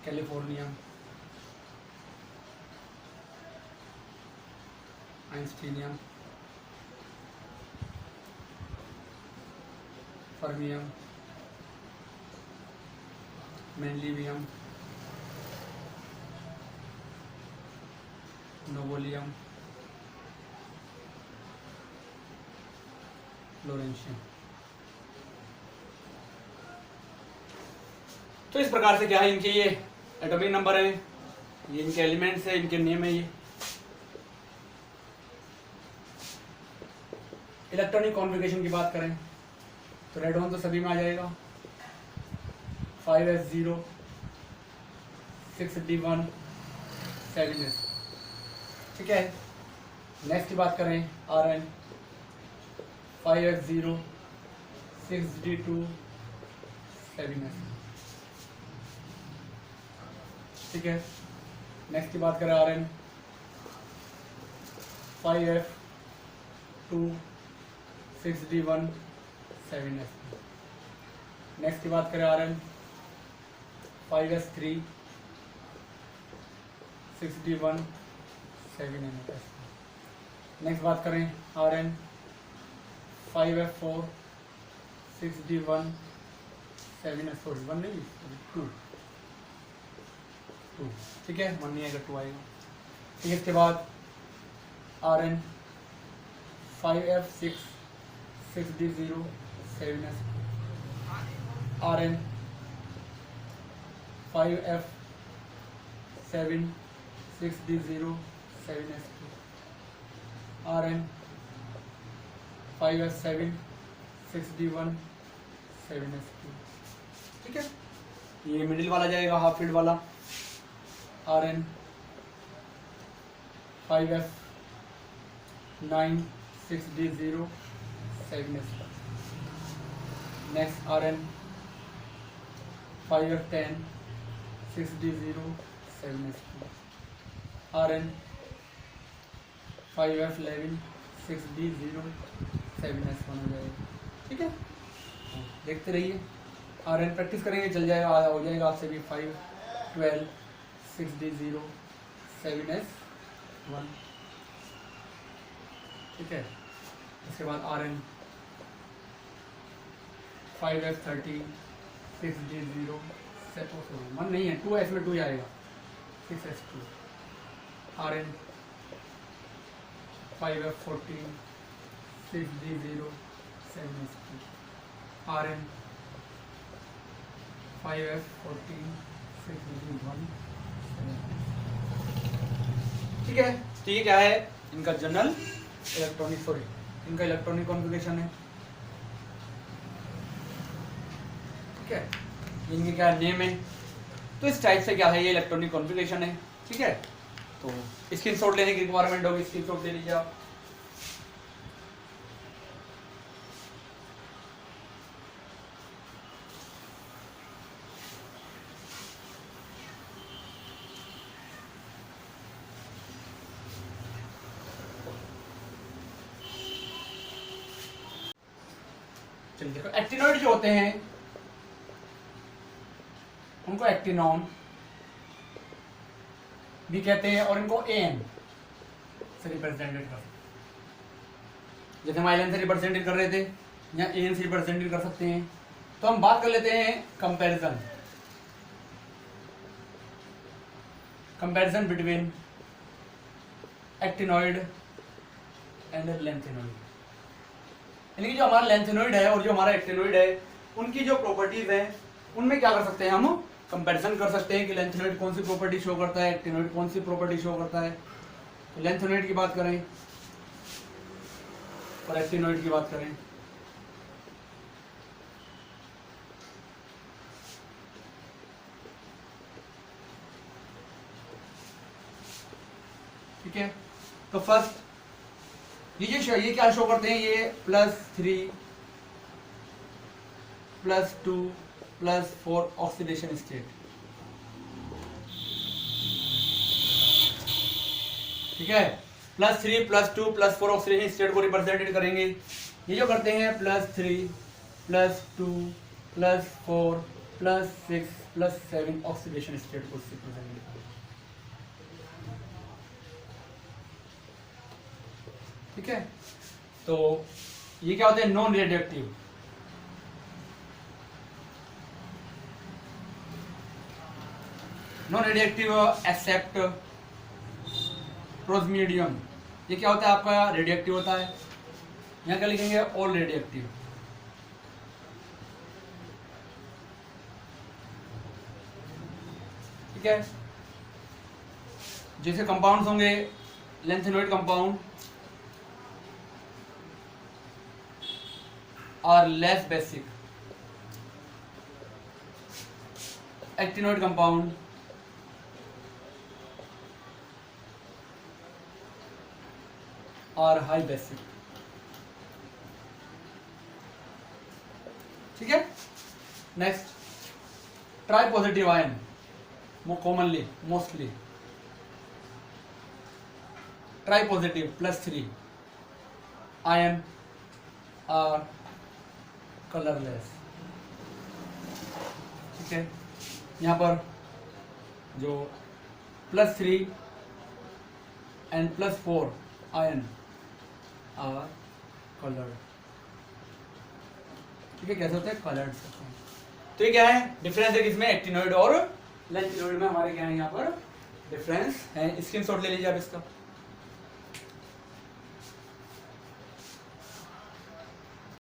californium, einsteinium, fermium, mendelevium, nobelium, lawrencium. तो इस प्रकार से क्या है, इनके ये एटॉमिक नंबर है, ये इनके एलिमेंट्स है, इनके नेम है। ये इलेक्ट्रॉनिक कॉन्फ़िगरेशन की बात करें तो रेडॉन तो सभी में आ जाएगा, 5s0 6d1 7s, ठीक है। नेक्स्ट की बात करें Rn 5s0 6d2 7s, ठीक है। नेक्स्ट की बात करें Rn 5f2 6d1 7s। Next की बात करें Rn 5s3 6d1 7s। Next बात करें Rn 5f4 6d1 7s, sorry 1 नहीं 2, ठीक है, 1 नहीं आएगा 2 आएगा, ठीक है। इसके बाद Rn 5f6 6d0 7s, Rn 5f7 6d0 7s, Rn 5f7 6d1 7s, ठीक है। ये मिडिल वाला जाएगा, हाफ फील्ड वाला Rn 5f9 6d0 7s। Next Rn 5F10 6D0 7S2, Rn 5F11 6D0 7S1 हो जाएगा। ठीक है, देखते रहिए, Rn प्रैक्टिस करेंगे चल जाएगा, हो जाएगा आपसे भी 512 6D0 7S1। ठीक है, इसके बाद Rn 5F13 6D0 1 नहीं है, 2S में 2 आएगा 6S2, Rn 5F14 6D0 7S2, Rn 5F14 6D1 7S2। ठीक है, तो ये क्या है, इनका जनरल इलेक्ट्रॉनिक, सॉरी इनका इलेक्ट्रॉनिक कॉन्फ़िगरेशन है। ठीक है, इनके क्या नेम है, तो इस टाइप से क्या है ये इलेक्ट्रॉनिक कॉन्फ़िगरेशन है। ठीक है, तो स्क्रीनशॉट लेने की रिक्वायरमेंट होगी, स्क्रीनशॉट ले लीजिए आप। चलिए देखो, एक्टिनॉइड जो होते हैं उनको एक्टिनॉन भी कहते हैं और इनको एन से रिप्रेजेंटेड कर सकते हैं। जैसे हम आइलैंड से रिप्रेजेंटेड कर रहे थे, या एन से रिप्रेजेंटेड कर सकते हैं। तो हम बात कर लेते हैं comparison between actinoid and lanthanoid. यानी कि जो हमारा लेंथेनॉइड है और जो हमारा एक्टिनॉइड है, उनकी जो प्रॉपर्टीज हैं उनमें क्या कर सकते हैं, हम कंपैरिजन कर सकते हैं कि लेंथेनॉइड कौन सी प्रॉपर्टी शो करता है, एक्टिनॉइड कौन सी प्रॉपर्टी शो करता है। तो लेंथेनॉइड की बात करें और एक्टिनॉइड की बात करें, ठीक है। तो फर्स्ट ये क्या शो करते हैं, ये +3 +2 +4 ऑक्सीडेशन स्टेट। ठीक है, +3 +2 +4 ऑक्सीडेशन स्टेट को रिप्रेजेंटेड करेंगे। ये जो करते हैं +3 +2 +4 +6 +7 ऑक्सीडेशन स्टेट को रिप्रेजेंटेड करेंगे। ठीक है, तो ये क्या होते हैं, non radioactive. Non radioactive except praseodymium. ये क्या होता है, आपका रेडियोएक्टिव होता है। यहाँ क्या लिखेंगे, ऑल रेडियोएक्टिव। ठीक है, जैसे कंपाउंड्स होंगे, लेंथेनॉइड कंपाउंड और लेस बेसिक, एक्टिनॉइड कंपाउंड और हाई बेसिक। ठीक है, next try positive ion, commonly mostly try positive +3 ion और कलरलेस। ठीक है, यहाँ पर जो +3 एंड +4 आयन और कलर्ड। ठीक है, कैसे होता है, कलर्ड। तो ये क्या है, डिफरेंस है किसमें, एक्टिनॉइड और लेंथेनॉइड में हमारे क्या है, यहाँ पर डिफरेंस है। स्क्रीनशॉट ले लीजिए आप इसका।